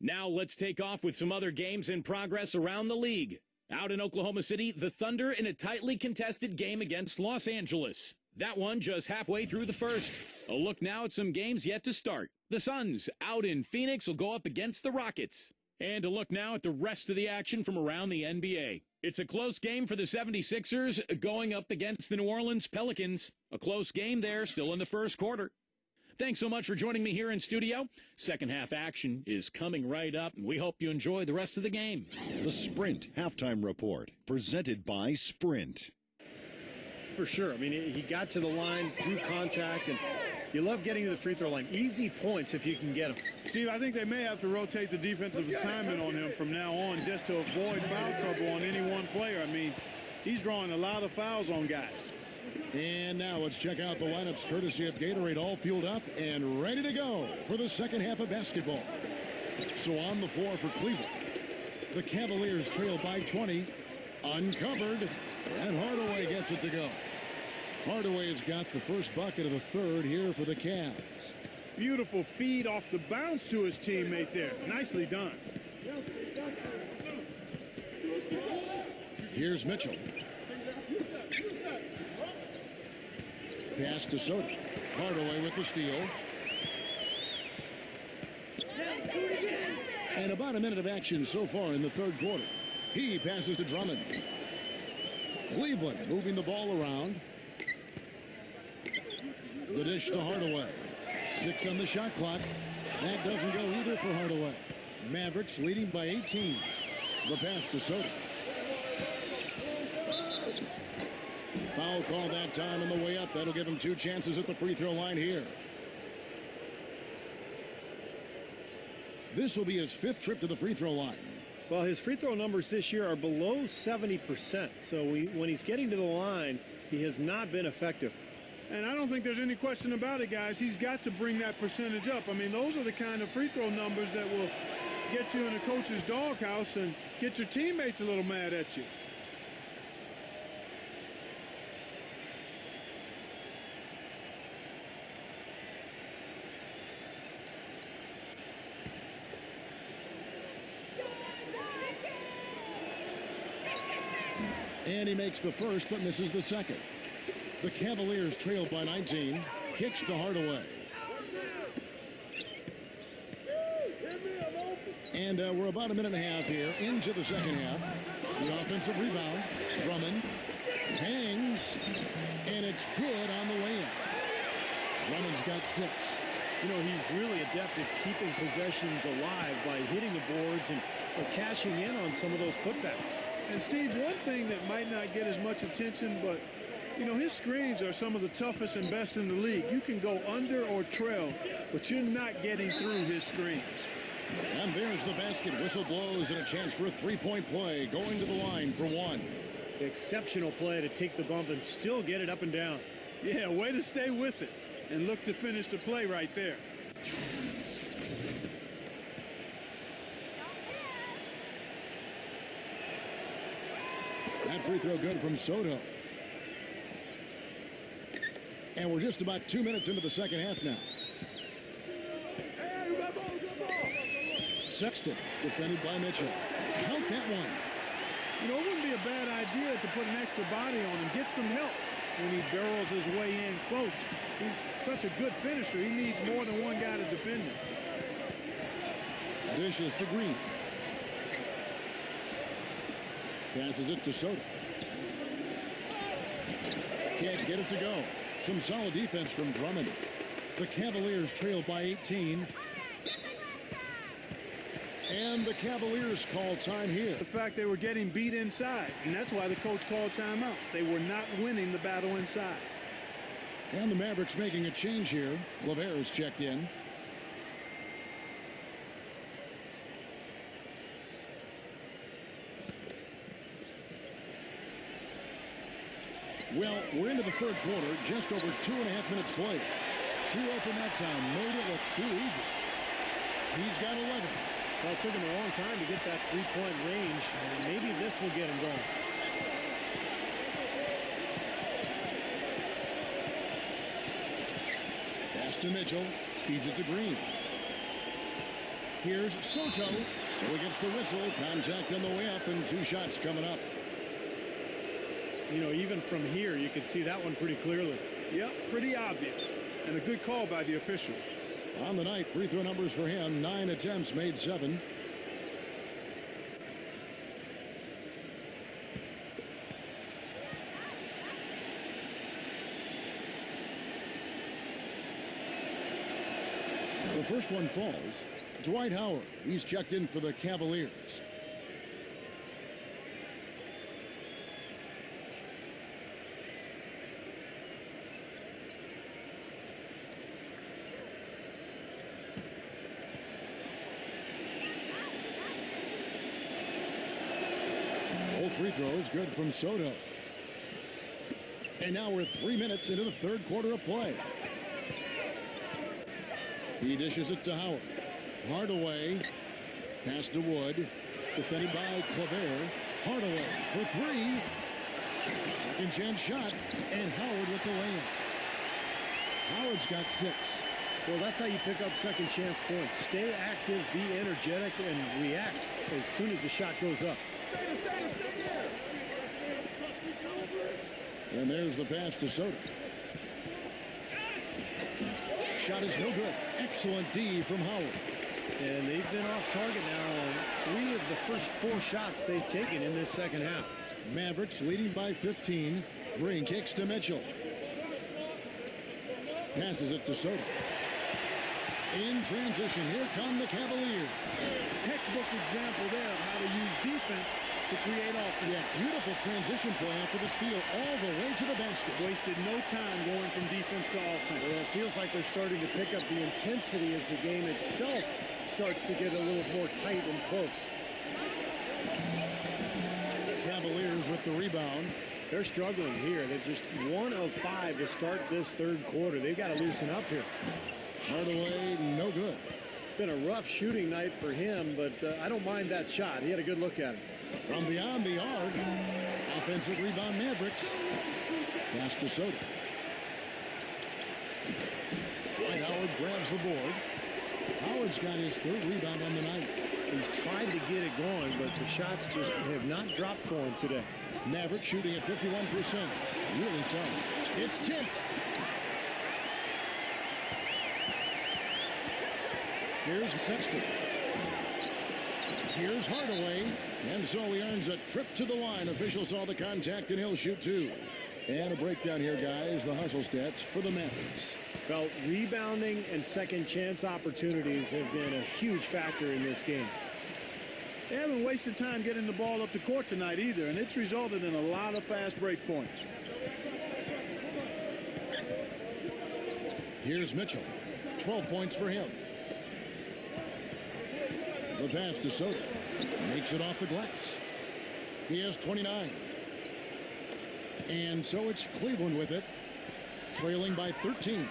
Now let's take off with some other games in progress around the league. Out in Oklahoma City, the Thunder in a tightly contested game against Los Angeles. That one just halfway through the first. A look now at some games yet to start. The Suns out in Phoenix will go up against the Rockets. And a look now at the rest of the action from around the NBA. It's a close game for the 76ers going up against the New Orleans Pelicans. A close game there, still in the first quarter. Thanks so much for joining me here in studio. Second half action is coming right up, and we hope you enjoy the rest of the game. The Sprint Halftime Report, presented by Sprint. For sure. I mean, he got to the line, drew contact, and you love getting to the free throw line. Easy points if you can get them. Steve, I think they may have to rotate the defensive assignment on him from now on just to avoid foul trouble on any one player. I mean, he's drawing a lot of fouls on guys. And now let's check out the lineups courtesy of Gatorade, all fueled up and ready to go for the second half of basketball. So on the floor for Cleveland, the Cavaliers trail by 20, uncovered, and Hardaway gets it to go. Hardaway's got the first bucket of the third here for the Cavs. Beautiful feed off the bounce to his teammate there. Nicely done. Here's Mitchell. Pass to Soto. Hardaway with the steal. And about a minute of action so far in the third quarter. He passes to Drummond. Cleveland moving the ball around. The dish to Hardaway. 6 on the shot clock. That doesn't go either for Hardaway. Mavericks leading by 18. The pass to Soto. Foul call that time on the way up. That'll give him 2 chances at the free throw line here. This will be his 5th trip to the free throw line. Well, his free throw numbers this year are below 70%. So when he's getting to the line, he has not been effective. And I don't think there's any question about it, guys. He's got to bring that percentage up. I mean, those are the kind of free throw numbers that will get you in a coach's doghouse and get your teammates a little mad at you. And he makes the first but misses the second. The Cavaliers trail by 19. Kicks to Hardaway. And we're about a minute and a half here into the second half. The offensive rebound. Drummond hangs. And it's good on the way in. Drummond's got 6. You know, he's really adept at keeping possessions alive by hitting the boards and cashing in on some of those putbacks. And Steve, one thing that might not get as much attention, but you know, his screens are some of the toughest and best in the league. You can go under or trail, but you're not getting through his screens. And there's the basket. Whistle blows and a chance for a 3-point play. Going to the line for 1. Exceptional play to take the bump and still get it up and down. Yeah, way to stay with it and look to finish the play right there. That free throw good from Soto. And we're just about 2 minutes into the second half now. Sexton defended by Mitchell. Count that one. You know, it wouldn't be a bad idea to put an extra body on him, get some help when he barrels his way in close. He's such a good finisher. He needs more than one guy to defend him. Dishes to Green. Passes it to Soto. Can't get it to go. Some solid defense from Drummond. The Cavaliers trail by 18. And the Cavaliers call time here. The fact they were getting beat inside, and that's why the coach called timeout. They were not winning the battle inside. And the Mavericks making a change here. Clavert is checked in. Well, we're into the third quarter, just over 2.5 minutes played. 2 open that time, made it look too easy. He's got 11. Well, it took him a long time to get that 3-point range. Maybe this will get him going. to Mitchell. Feeds it to Green. Here's Soto. So he gets the whistle. Contact on the way up and 2 shots coming up. You know, even from here, you can see that one pretty clearly. Yep, pretty obvious. And a good call by the officials. On the night, free throw numbers for him. 9 attempts, made 7. The first one falls. Dwight Howard. He's checked in for the Cavaliers. Both free throws good from Soto. And now we're 3 minutes into the third quarter of play. He dishes it to Howard. Hardaway. Pass to Wood. Defended by Claver. Hardaway for 3. Second chance shot. And Howard with the layup. Howard's got 6. Well, that's how you pick up second chance points. Stay active, be energetic, and react as soon as the shot goes up. And there's the pass to Soto. Shot is no good. Excellent D from Howard. And they've been off target now on 3 of the first 4 shots they've taken in this second half. Mavericks leading by 15. Green kicks to Mitchell. Passes it to Soto. In transition, here come the Cavaliers. Textbook example there of how to use defense to create offense. Yes, beautiful transition play after the steal all the way to the basket. Wasted no time going from defense to offense. Well, it feels like they're starting to pick up the intensity as the game itself starts to get a little more tight and close. Cavaliers with the rebound. They're struggling here. They're just 1 of 5 to start this third quarter. They've got to loosen up here. Hardaway, no good. Been a rough shooting night for him, but I don't mind that shot. He had a good look at it. From beyond the arc, offensive rebound Mavericks. Pass to Soto. Dwight Howard grabs the board. Howard's got his 3rd rebound on the night. He's tried to get it going, but the shots just have not dropped for him today. Mavericks shooting at 51%. Really solid. It's tipped. Here's Sexton. Here's Hardaway. And so he earns a trip to the line. Official saw the contact and he'll shoot 2. And a breakdown here, guys. The hustle stats for the Mavericks. Well, rebounding and second chance opportunities have been a huge factor in this game. They haven't wasted time getting the ball up the court tonight either, and it's resulted in a lot of fast break points. Here's Mitchell. 12 points for him. The pass to Soto. Makes it off the glass. He has 29. And so it's Cleveland with it. Trailing by 13.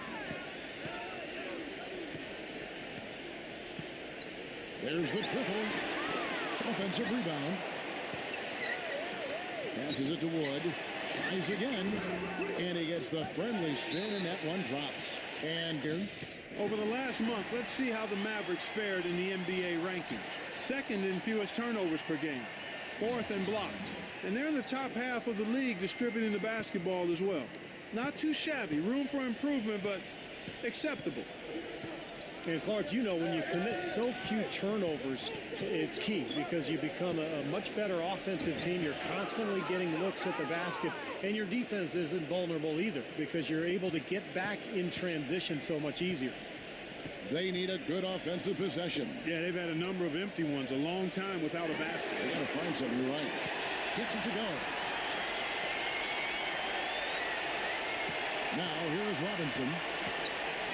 There's the triple. Offensive rebound. Passes it to Wood. Tries again. And he gets the friendly spin, and that one drops. And here. Over the last month, let's see how the Mavericks fared in the NBA rankings. 2nd in fewest turnovers per game. 4th in blocks. And they're in the top half of the league distributing the basketball as well. Not too shabby. Room for improvement, but acceptable. And Clark, you know, when you commit so few turnovers, it's key because you become a much better offensive team. You're constantly getting looks at the basket, and your defense isn't vulnerable either because you're able to get back in transition so much easier. They need a good offensive possession. Yeah, they've had a number of empty ones, a long time without a basket. They got to find something, you're right. Gets it to go. Now, here is Robinson.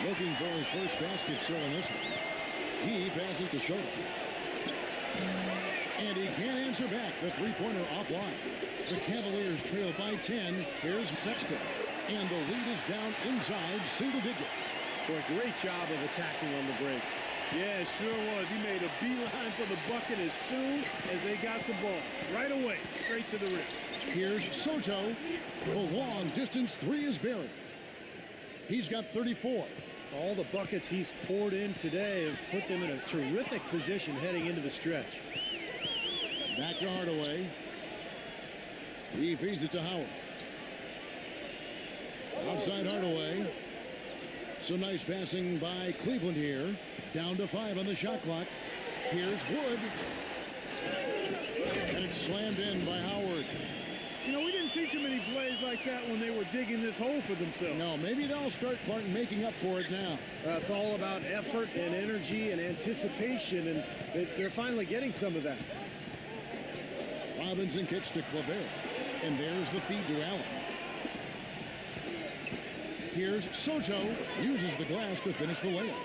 Looking for his first basket still in this one. He passes to Soto. And he can't answer back. The three-pointer offline. The Cavaliers trail by 10. Here's Sexton. And the lead is down inside single digits. Boy, great job of attacking on the break. Yeah, it sure was. He made a beeline for the bucket as soon as they got the ball. Right away, straight to the rim. Here's Soto. The long-distance 3 is buried. He's got 34. All the buckets he's poured in today have put them in a terrific position heading into the stretch. Back to Hardaway. He feeds it to Howard. Outside Hardaway. Some nice passing by Cleveland here. Down to 5 on the shot clock. Here's Wood. And it's slammed in by Howard. You know, we didn't see too many plays like that when they were digging this hole for themselves. No, maybe they'll start making up for it now. It's all about effort and energy and anticipation, and they're finally getting some of that. Robinson kicks to Claver. And there's the feed to Allen. Here's Soto. Uses the glass to finish the layup.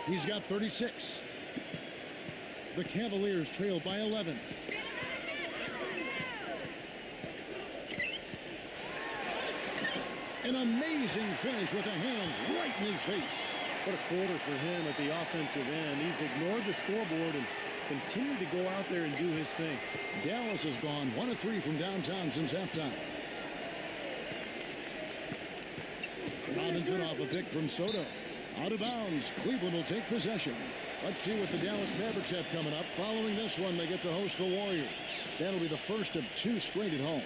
He's got 36. The Cavaliers trail by 11. An amazing finish with a hand right in his face. What a quarter for him at the offensive end. He's ignored the scoreboard and continued to go out there and do his thing. Dallas has gone 1 of 3 from downtown since halftime. Robinson off a pick from Soto. Out of bounds. Cleveland will take possession. Let's see what the Dallas Mavericks have coming up. Following this one, they get to host the Warriors. That'll be the first of 2 straight at home.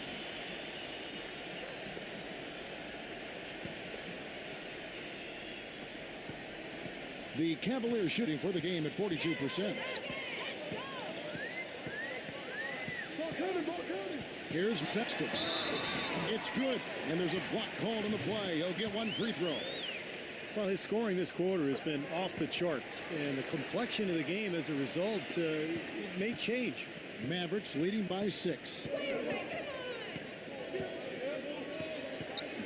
The Cavaliers shooting for the game at 42%. Here's Sexton. It's good, and there's a block called on the play. He'll get 1 free throw. Well, his scoring this quarter has been off the charts, and the complexion of the game as a result may change. Mavericks leading by 6.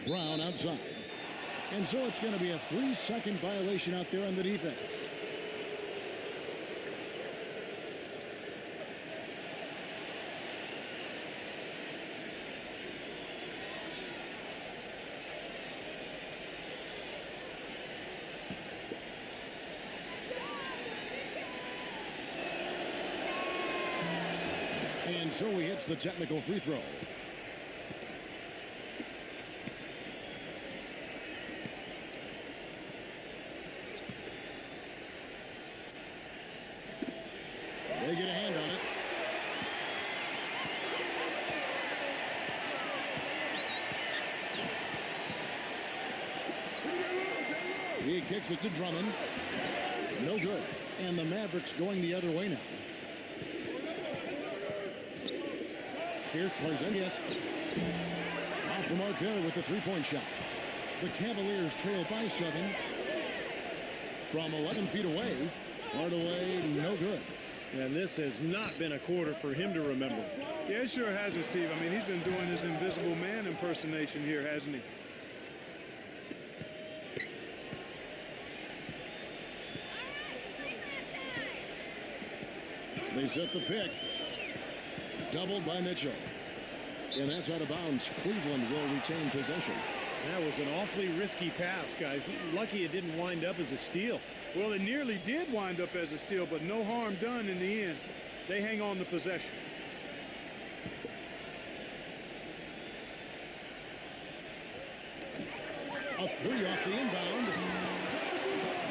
Brown outside. And so it's going to be a 3-second violation out there on the defense. And so he hits the technical free throw. They get a hand on it. He kicks it to Drummond. No good. And the Mavericks going the other way now. Here's Porzingis. Off the mark there with the three-point shot. The Cavaliers trail by 7. From 11 feet away. Hardaway, no good. And this has not been a quarter for him to remember. Yeah, it sure hasn't, Steve. I mean, he's been doing his invisible man impersonation here, hasn't he? They set the pick. Doubled by Mitchell. And that's out of bounds. Cleveland will retain possession. That was an awfully risky pass, guys. Lucky it didn't wind up as a steal. Well, it nearly did wind up as a steal, but no harm done in the end. They hang on to possession. A 3 off the inbound.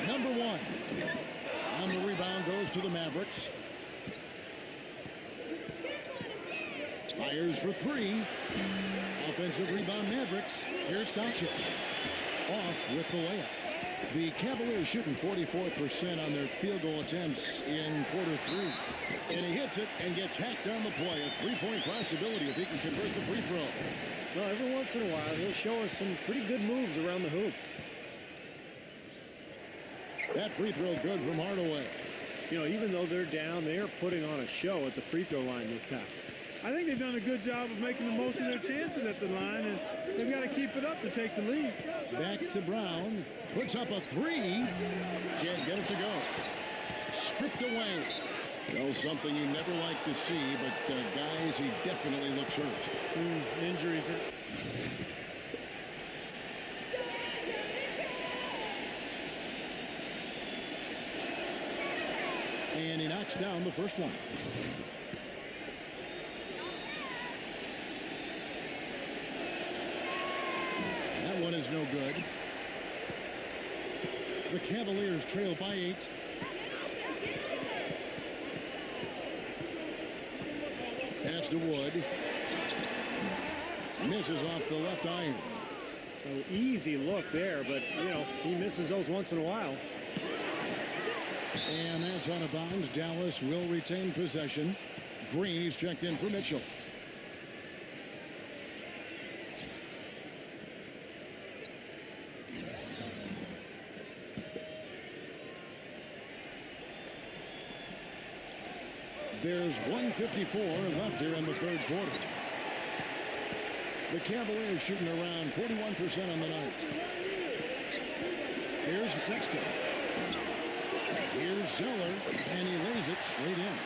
Number 1. On the rebound goes to the Mavericks. Fires for 3. Offensive rebound Mavericks. Here's Doncic. Off with the layup. The Cavaliers shooting 44% on their field goal attempts in quarter 3. And he hits it and gets hacked on the play. A 3-point possibility if he can convert the free throw. Well, every once in a while, he'll show us some pretty good moves around the hoop. That free throw good from Hardaway. You know, even though they're down, they are putting on a show at the free throw line this half. I think they've done a good job of making the most of their chances at the line, and they've got to keep it up to take the lead. Back to Brown. Puts up a 3. Can't get it to go. Stripped away. Well, something you never like to see, but guys, he definitely looks hurt. Injuries. And he knocks down the first one. That one is no good. The Cavaliers trail by 8. Pass to Wood. Misses off the left iron. Oh, easy look there, but, he misses those once in a while. And that's out of bounds. Dallas will retain possession. Green is checked in for Mitchell. There's 1:54 left here in the third quarter. The Cavaliers shooting around 41% on the night. Here's Sexton. Here's Zeller, and he lays it straight in.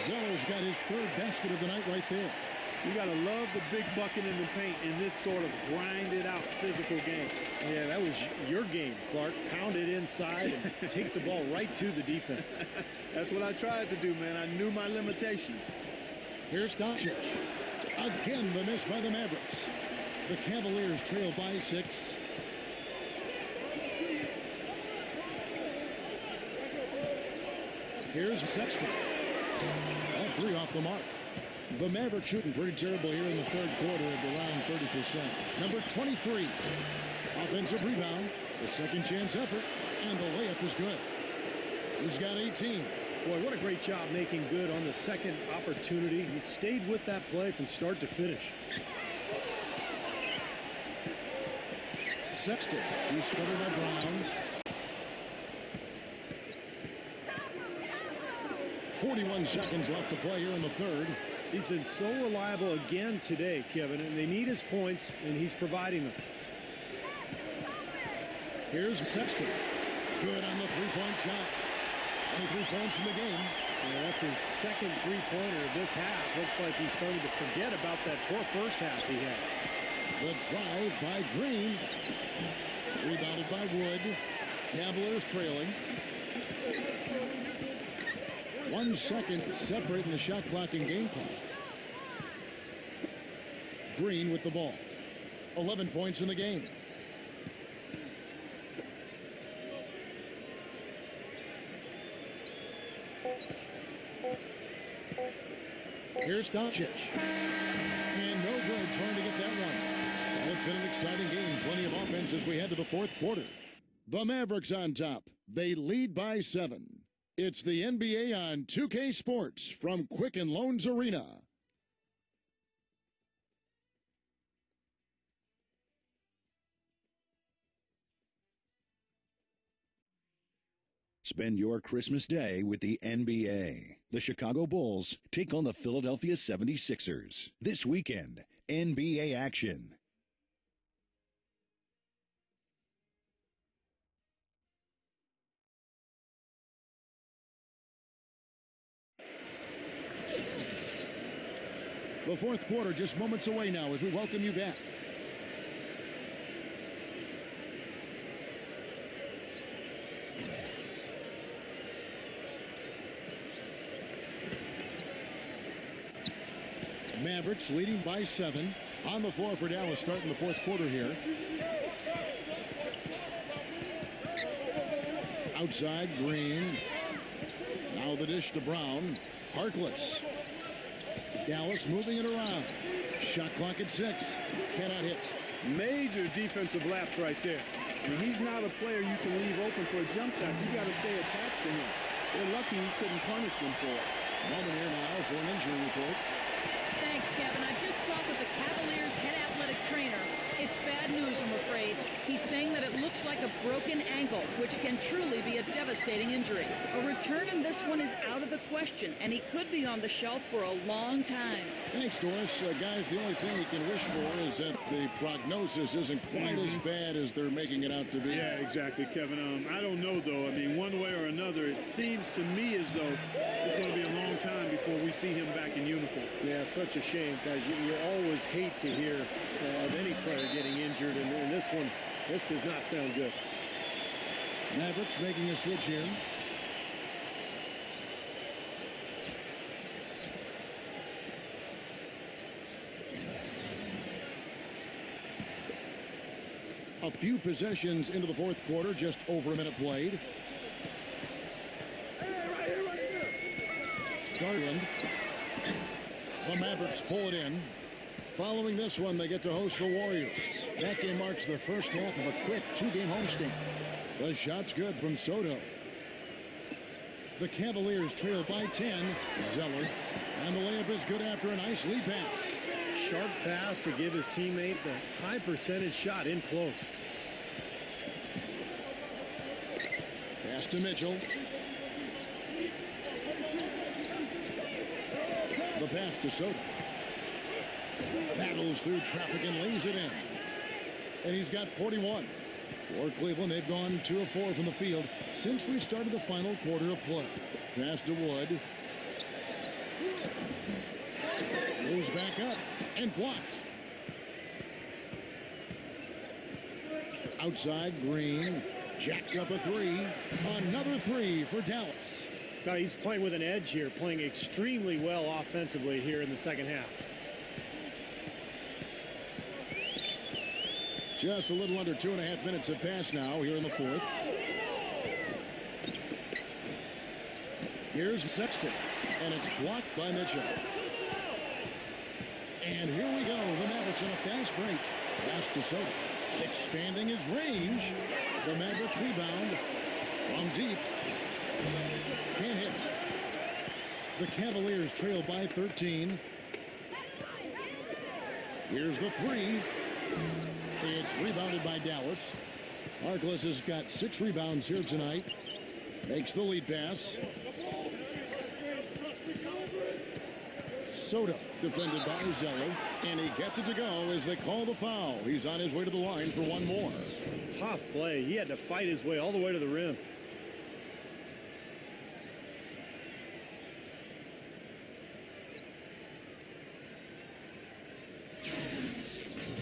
Zeller's got his third basket of the night right there. You got to love the big bucket in the paint in this sort of grinded-out physical game. Yeah, that was your game, Clark. Pound it inside and take the ball right to the defense. That's what I tried to do, man. I knew my limitations. Here's Doncic. Again, the miss by the Mavericks. The Cavaliers trail by 6. Here's Sexton. That 3 off the mark. The Mavericks shooting pretty terrible here in the third quarter at around 30%. Number 23. Offensive rebound. The second chance effort. And the layup is good. He's got 18. Boy, what a great job making good on the second opportunity. He stayed with that play from start to finish. Sexton. He's covered by Brown. 41 seconds left to play here in the third. He's been so reliable again today, Kevin, and they need his points, and he's providing them. Here's Sexton. Good on the three-point shot. 23 points in the game. Yeah, that's his second three-pointer of this half. Looks like he's starting to forget about that poor first half he had. The drive by Green. Rebounded by Wood. Cavaliers trailing. 1 second separating the shot clock and game clock. Green with the ball. 11 points in the game. Here's Doncic. And no good trying to get that one. Well, it's been an exciting game. Plenty of offense as we head to the fourth quarter. The Mavericks on top. They lead by 7. It's the NBA on 2K Sports from Quicken Loans Arena. Spend your Christmas day with the NBA. The Chicago Bulls take on the Philadelphia 76ers. This weekend, NBA action. The fourth quarter just moments away now as we welcome you back. Mavericks leading by 7. On the floor for Dallas starting the fourth quarter here. Outside, Green. Now the dish to Brown. Harkless. Dallas moving it around. Shot clock at 6. Cannot hit. Major defensive lapse right there. I mean, he's not a player you can leave open for a jump shot. You got to stay attached to him. They're lucky he couldn't punish them for it. Moment here now for an injury report. Thanks, Kevin. I just talked with the Cavaliers' head athletic trainer. It's bad news, I'm afraid. He's saying that it looks like a broken ankle, which can truly be a devastating injury. A return in this one is out of the question, and he could be on the shelf for a long time. Thanks, Doris. Guys, the only thing we can wish for is that the prognosis isn't quite as bad as they're making it out to be. Yeah, exactly, Kevin. I don't know, though. I mean, one way or another, it seems to me as though it's going to be a long time before we see him back in uniform. Yeah, such a shame, guys. You always hate to hear of any player getting injured, and this one, this does not sound good. Mavericks making a switch here. A few possessions into the fourth quarter, just over a minute played. Garland. The Mavericks pull it in. Following this one, they get to host the Warriors. That game marks the first half of a quick two-game homestand. The shot's good from Soto. The Cavaliers trail by 10. Zeller. And the layup is good after a nice lead pass. Sharp pass to give his teammate the high percentage shot in close. Pass to Mitchell. The pass to Soto. Battles through traffic and lays it in. And he's got 41. For Cleveland, they've gone 2 of 4 from the field since we started the final quarter of play. Pass to Wood. Goes back up and blocked. Outside, Green jacks up a three. Another three for Dallas. Now he's playing with an edge here, playing extremely well offensively here in the second half. Just a little under 2.5 minutes have passed now here in the fourth. Here's Sexton, and it's blocked by Mitchell. And here we go. The Mavericks on a fast break. Pass to Soto. Expanding his range. The Mavericks rebound from deep. Can't hit. The Cavaliers trail by 13. Here's the three. It's rebounded by Dallas. Harkless has got 6 rebounds here tonight. Makes the lead pass. Soto defended by Zeller, and he gets it to go as they call the foul. He's on his way to the line for one more. Tough play. He had to fight his way all the way to the rim.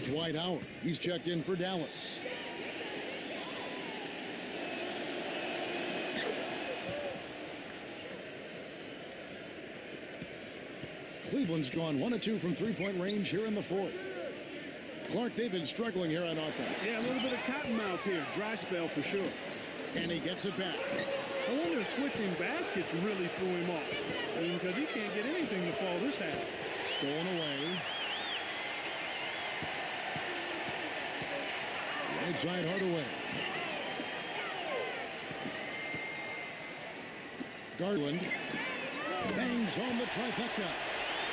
Dwight Howard. He's checked in for Dallas. Cleveland's gone 1 of 2 from three-point range here in the fourth. Clark, they've been struggling here on offense. Yeah, a little bit of cottonmouth here. Dry spell for sure. And he gets it back. I wonder if switching baskets really threw him off. I mean, because he can't get anything to fall this half. Stolen away. Right side Hardaway. Garland bangs home the trifecta.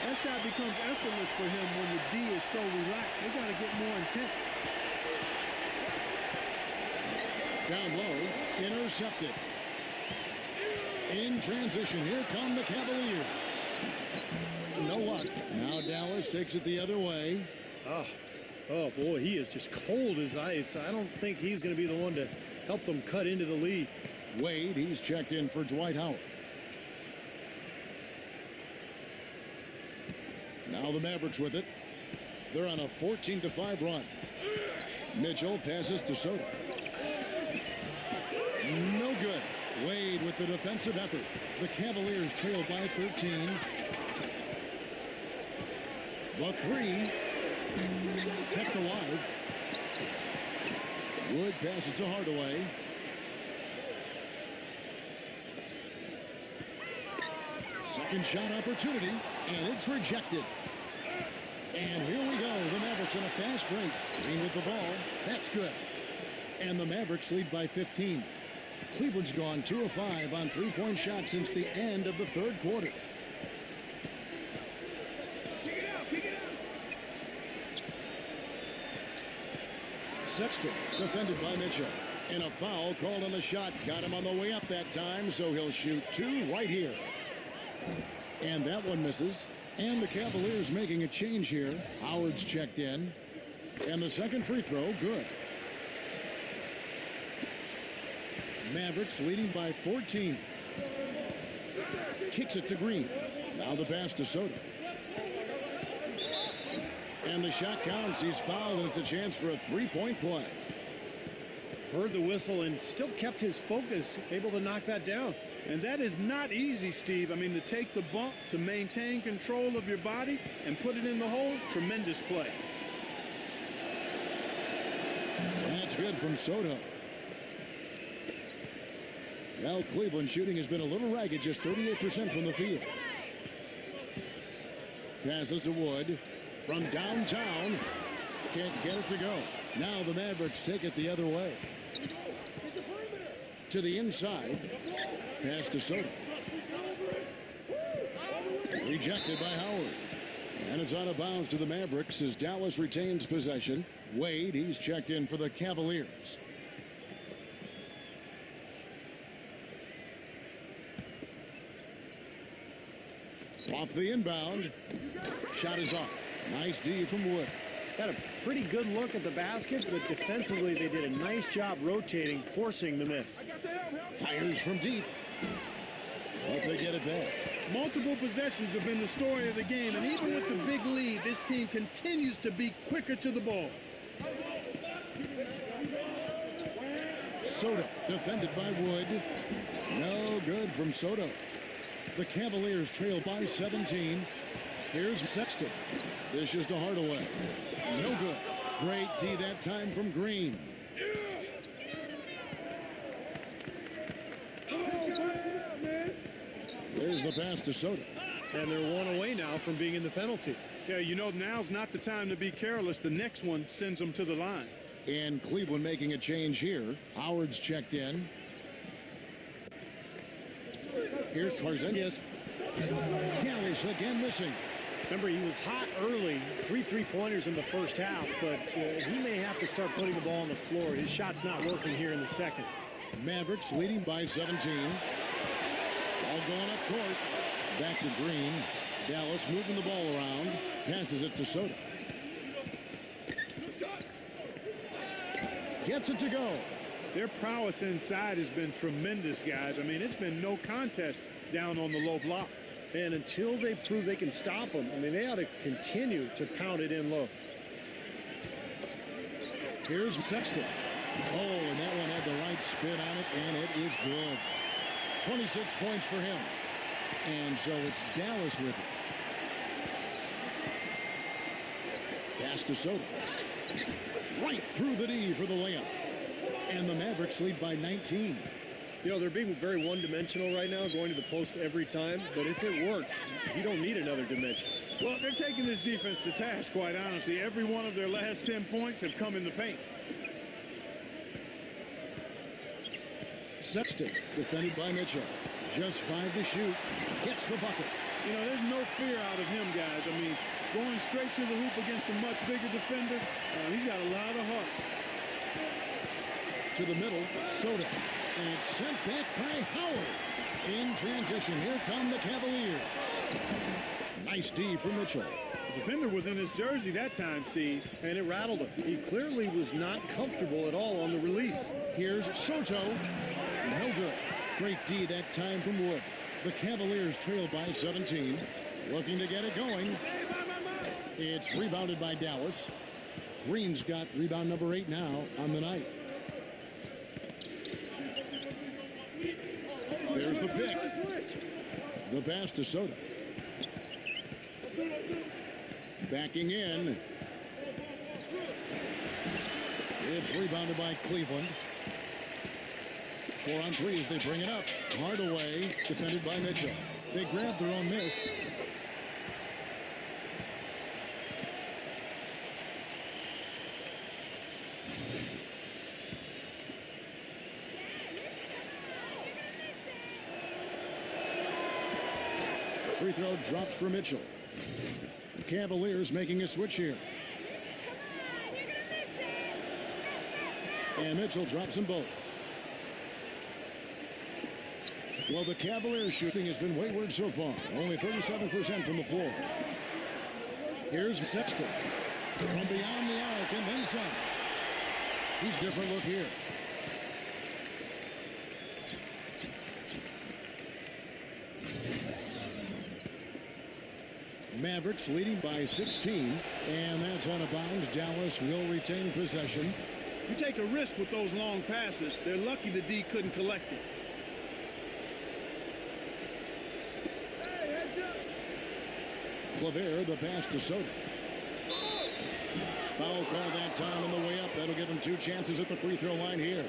That shot becomes effortless for him when the D is so relaxed. They got to get more intense. Down low, intercepted. In transition, here come the Cavaliers. No luck. Now Dallas takes it the other way. Oh boy, he is just cold as ice. I don't think he's going to be the one to help them cut into the lead. Wade, he's checked in for Dwight Howard. Now the Mavericks with it. They're on a 14-5 run. Mitchell passes to Soto. No good. Wade with the defensive effort. The Cavaliers trail by 13. The three kept alive. Wood passes to Hardaway. Second shot opportunity, and it's rejected. And here we go. The Mavericks on a fast break. Green with the ball. That's good. And the Mavericks lead by 15. Cleveland's gone 2 of 5 on three-point shots since the end of the third quarter. Sexton defended by Mitchell. And a foul called on the shot. Got him on the way up that time, so he'll shoot 2 right here. And that one misses. And the Cavaliers making a change here. Howard's checked in. And the second free throw, good. Mavericks leading by 14. Kicks it to Green. Now the pass to Soto. And the shot counts. He's fouled, and it's a chance for a three-point play. Heard the whistle and still kept his focus, able to knock that down. And that is not easy, Steve. I mean, to take the bump, to maintain control of your body, and put it in the hole, tremendous play. That's good from Soto. Well, Cleveland shooting has been a little ragged, just 38% from the field. Passes to Wood from downtown. Can't get it to go. Now the Mavericks take it the other way. To the inside. Pass to Soto. Rejected by Howard. And it's out of bounds to the Mavericks as Dallas retains possession. Wade, he's checked in for the Cavaliers. Off the inbound. Shot is off. Nice D from Wood. Got a pretty good look at the basket, but defensively they did a nice job rotating, forcing the miss. Fires from deep. Hope they get it back. Multiple possessions have been the story of the game, and even with the big lead, this team continues to be quicker to the ball. Soto defended by Wood. No good from Soto. The Cavaliers trail by 17. Here's Sexton. Dishes to Hardaway. No good. Great D that time from Green. There's the pass to Soto. And they're one away now from being in the penalty. Yeah, you know, now's not the time to be careless. The next one sends them to the line. And Cleveland making a change here. Howard's checked in. Here's Porzingis. Dallas again missing. Remember, he was hot early, 3 3-pointers in the first half, but he may have to start putting the ball on the floor. His shot's not working here in the second. Mavericks leading by 17. Ball going up court. Back to Green. Dallas moving the ball around. Passes it to Soto. Gets it to go. Their prowess inside has been tremendous, guys. I mean, it's been no contest down on the low block. And until they prove they can stop them, I mean, they ought to continue to pound it in low. Here's Sexton. Oh, and that one had the right spin on it, and it is good. 26 points for him. And so it's Dallas with it. Pass to Soto. Right through the D for the layup. And the Mavericks lead by 19. You know, they're being very one-dimensional right now, going to the post every time. But if it works, you don't need another dimension. Well, they're taking this defense to task, quite honestly. Every one of their last 10 points have come in the paint. Sexton, defended by Mitchell. Just 5 to shoot. Gets the bucket. You know, there's no fear out of him, guys. I mean, going straight to the hoop against a much bigger defender, he's got a lot of heart. To the middle, Soto. And it's sent back by Howard. In transition, here come the Cavaliers. Nice D for Mitchell. The defender was in his jersey that time, Steve. And it rattled him. He clearly was not comfortable at all on the release. Here's Soto. No good. Great D that time from Wood. The Cavaliers trail by 17. Looking to get it going. It's rebounded by Dallas. Green's got rebound number 8 now on the night. There's the pick. The pass to Soto. Backing in. It's rebounded by Cleveland. 4 on 3 as they bring it up. Hardaway, defended by Mitchell. They grab their own miss. Free throw dropped for Mitchell. The Cavaliers making a switch here. And Mitchell drops them both. Well, the Cavaliers shooting has been wayward so far. Only 37% from the floor. Here's Sexton. From beyond the arc and then some. He's different look here. Mavericks leading by 16, and that's out of bounds. Dallas will retain possession. You take a risk with those long passes. They're lucky the D couldn't collect it. Claver, the pass to Soto. Foul call that time on the way up. That'll give him 2 chances at the free throw line here.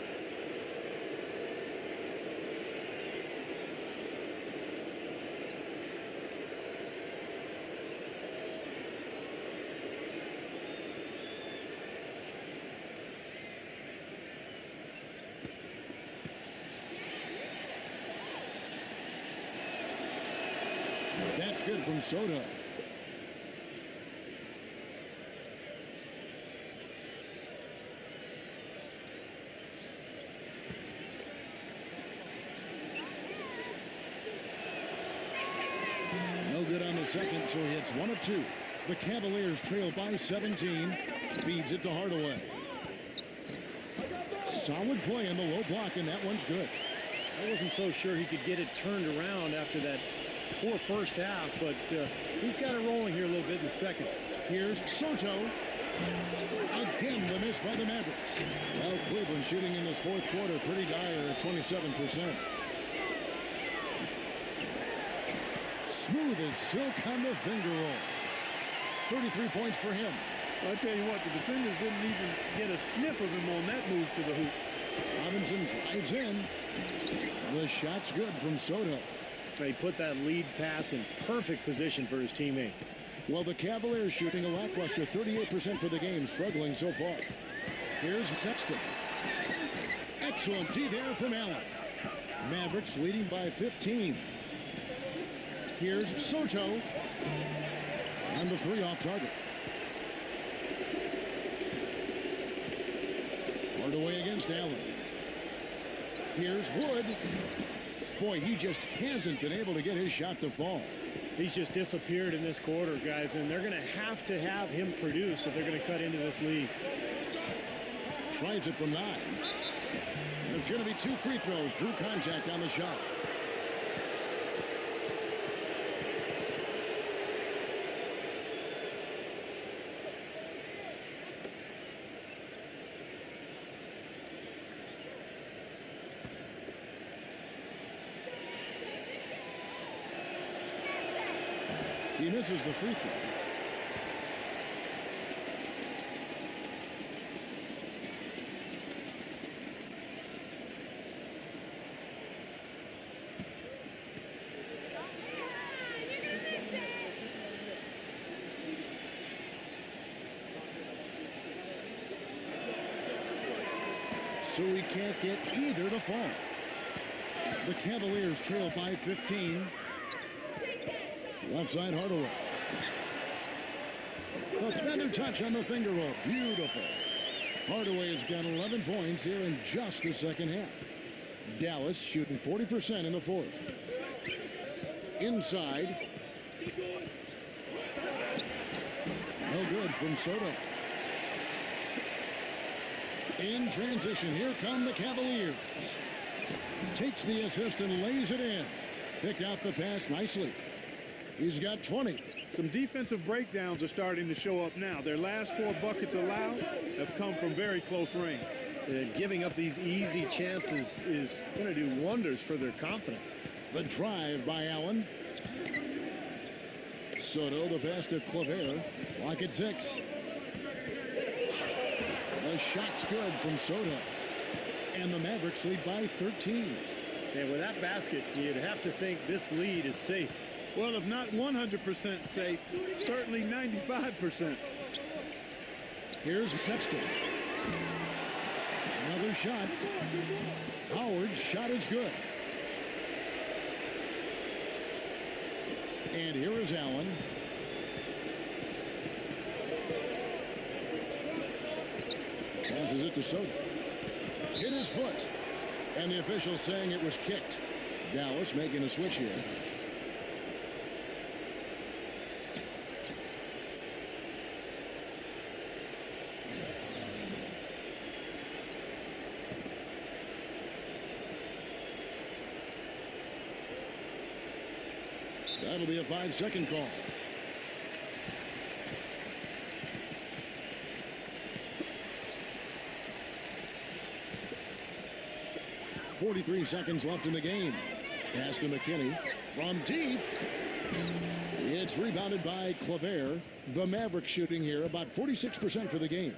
That's good from Soto. No good on the second, so he hits 1 of 2. The Cavaliers trail by 17. Feeds it to Hardaway. Solid play in the low block, and that one's good. I wasn't so sure he could get it turned around after that poor first half, but he's got it rolling here a little bit in the second. Here's Soto. Again, the miss by the Mavericks. Well, Cleveland shooting in this fourth quarter pretty dire at 27%. Smooth as silk on the finger roll. 33 points for him. Well, I tell you what, the defenders didn't even get a sniff of him on that move to the hoop. Robinson drives in. The shot's good from Soto. He put that lead pass in perfect position for his teammate. Well, the Cavaliers shooting a lackluster 38% for the game, struggling so far. Here's Sexton. Excellent D there from Allen. Mavericks leading by 15. Here's Soto. And the 3 off target. Hardaway against Allen. Here's Wood. Boy, he just hasn't been able to get his shot to fall. He's just disappeared in this quarter, guys, and they're going to have him produce if they're going to cut into this lead. Tries it from 9. And it's going to be 2 free throws. Drew contact on the shot. He misses the free throw. So he can't get either to fall. The Cavaliers trail by 15. Left side, Hardaway. The feather touch on the finger roll. Beautiful. Hardaway has got 11 points here in just the second half. Dallas shooting 40% in the fourth. Inside. No good from Soto. In transition, here come the Cavaliers. Takes the assist and lays it in. Picked out the pass nicely. He's got 20. Some defensive breakdowns are starting to show up now. Their last 4 buckets allowed have come from very close range. Giving up these easy chances is going to do wonders for their confidence. The drive by Allen. Soto, the pass to Claver. Lock at 6. The shot's good from Soto. And the Mavericks lead by 13. And with that basket, you'd have to think this lead is safe. Well, if not 100% safe, certainly 95%. Here's Sexton. Another shot. Howard's shot is good. And here is Allen. Passes it to Soto. Hit his foot. And the official saying it was kicked. Dallas making a switch here. That'll be a 5-second call. .43 seconds left in the game. Pass to McKinney from deep. It's rebounded by Claver. The Mavericks shooting here about 46% for the game.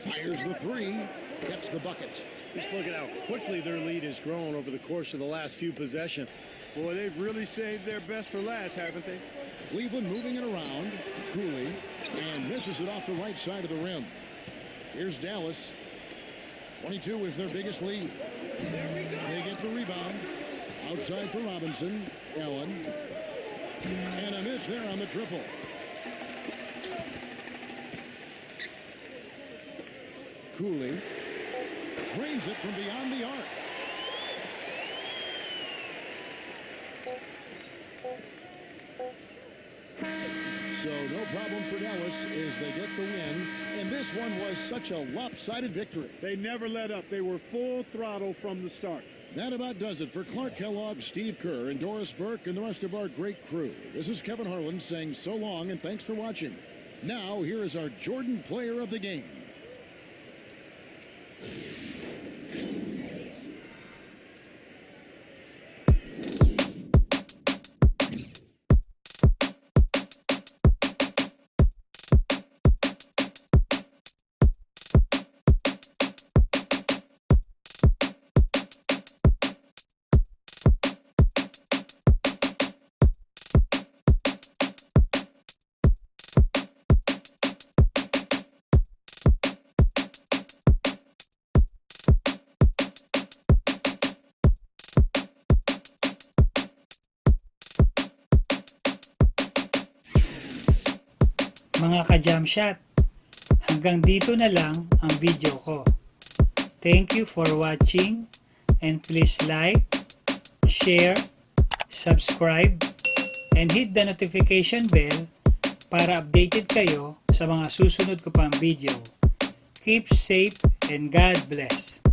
Fires the three. Gets the bucket. Just look at how quickly their lead has grown over the course of the last few possessions. Boy, they've really saved their best for last, haven't they? Cleveland moving it around. Cooley. And misses it off the right side of the rim. Here's Dallas. 22 is their biggest lead. They get the rebound. Outside for Robinson. Allen. And a miss there on the triple. Cooley drains it from beyond the arc. So no problem for Dallas as they get the win. And this one was such a lopsided victory. They never let up. They were full throttle from the start. That about does it for Clark Kellogg, Steve Kerr, and Doris Burke, and the rest of our great crew. This is Kevin Harlan saying so long and thanks for watching. Now, here is our Jordan Player of the Game. Mga ka-jam shot, hanggang dito na lang ang video ko. Thank you for watching and please like, share, subscribe, and hit the notification bell para updated kayo sa mga susunod ko pang video. Keep safe and God bless.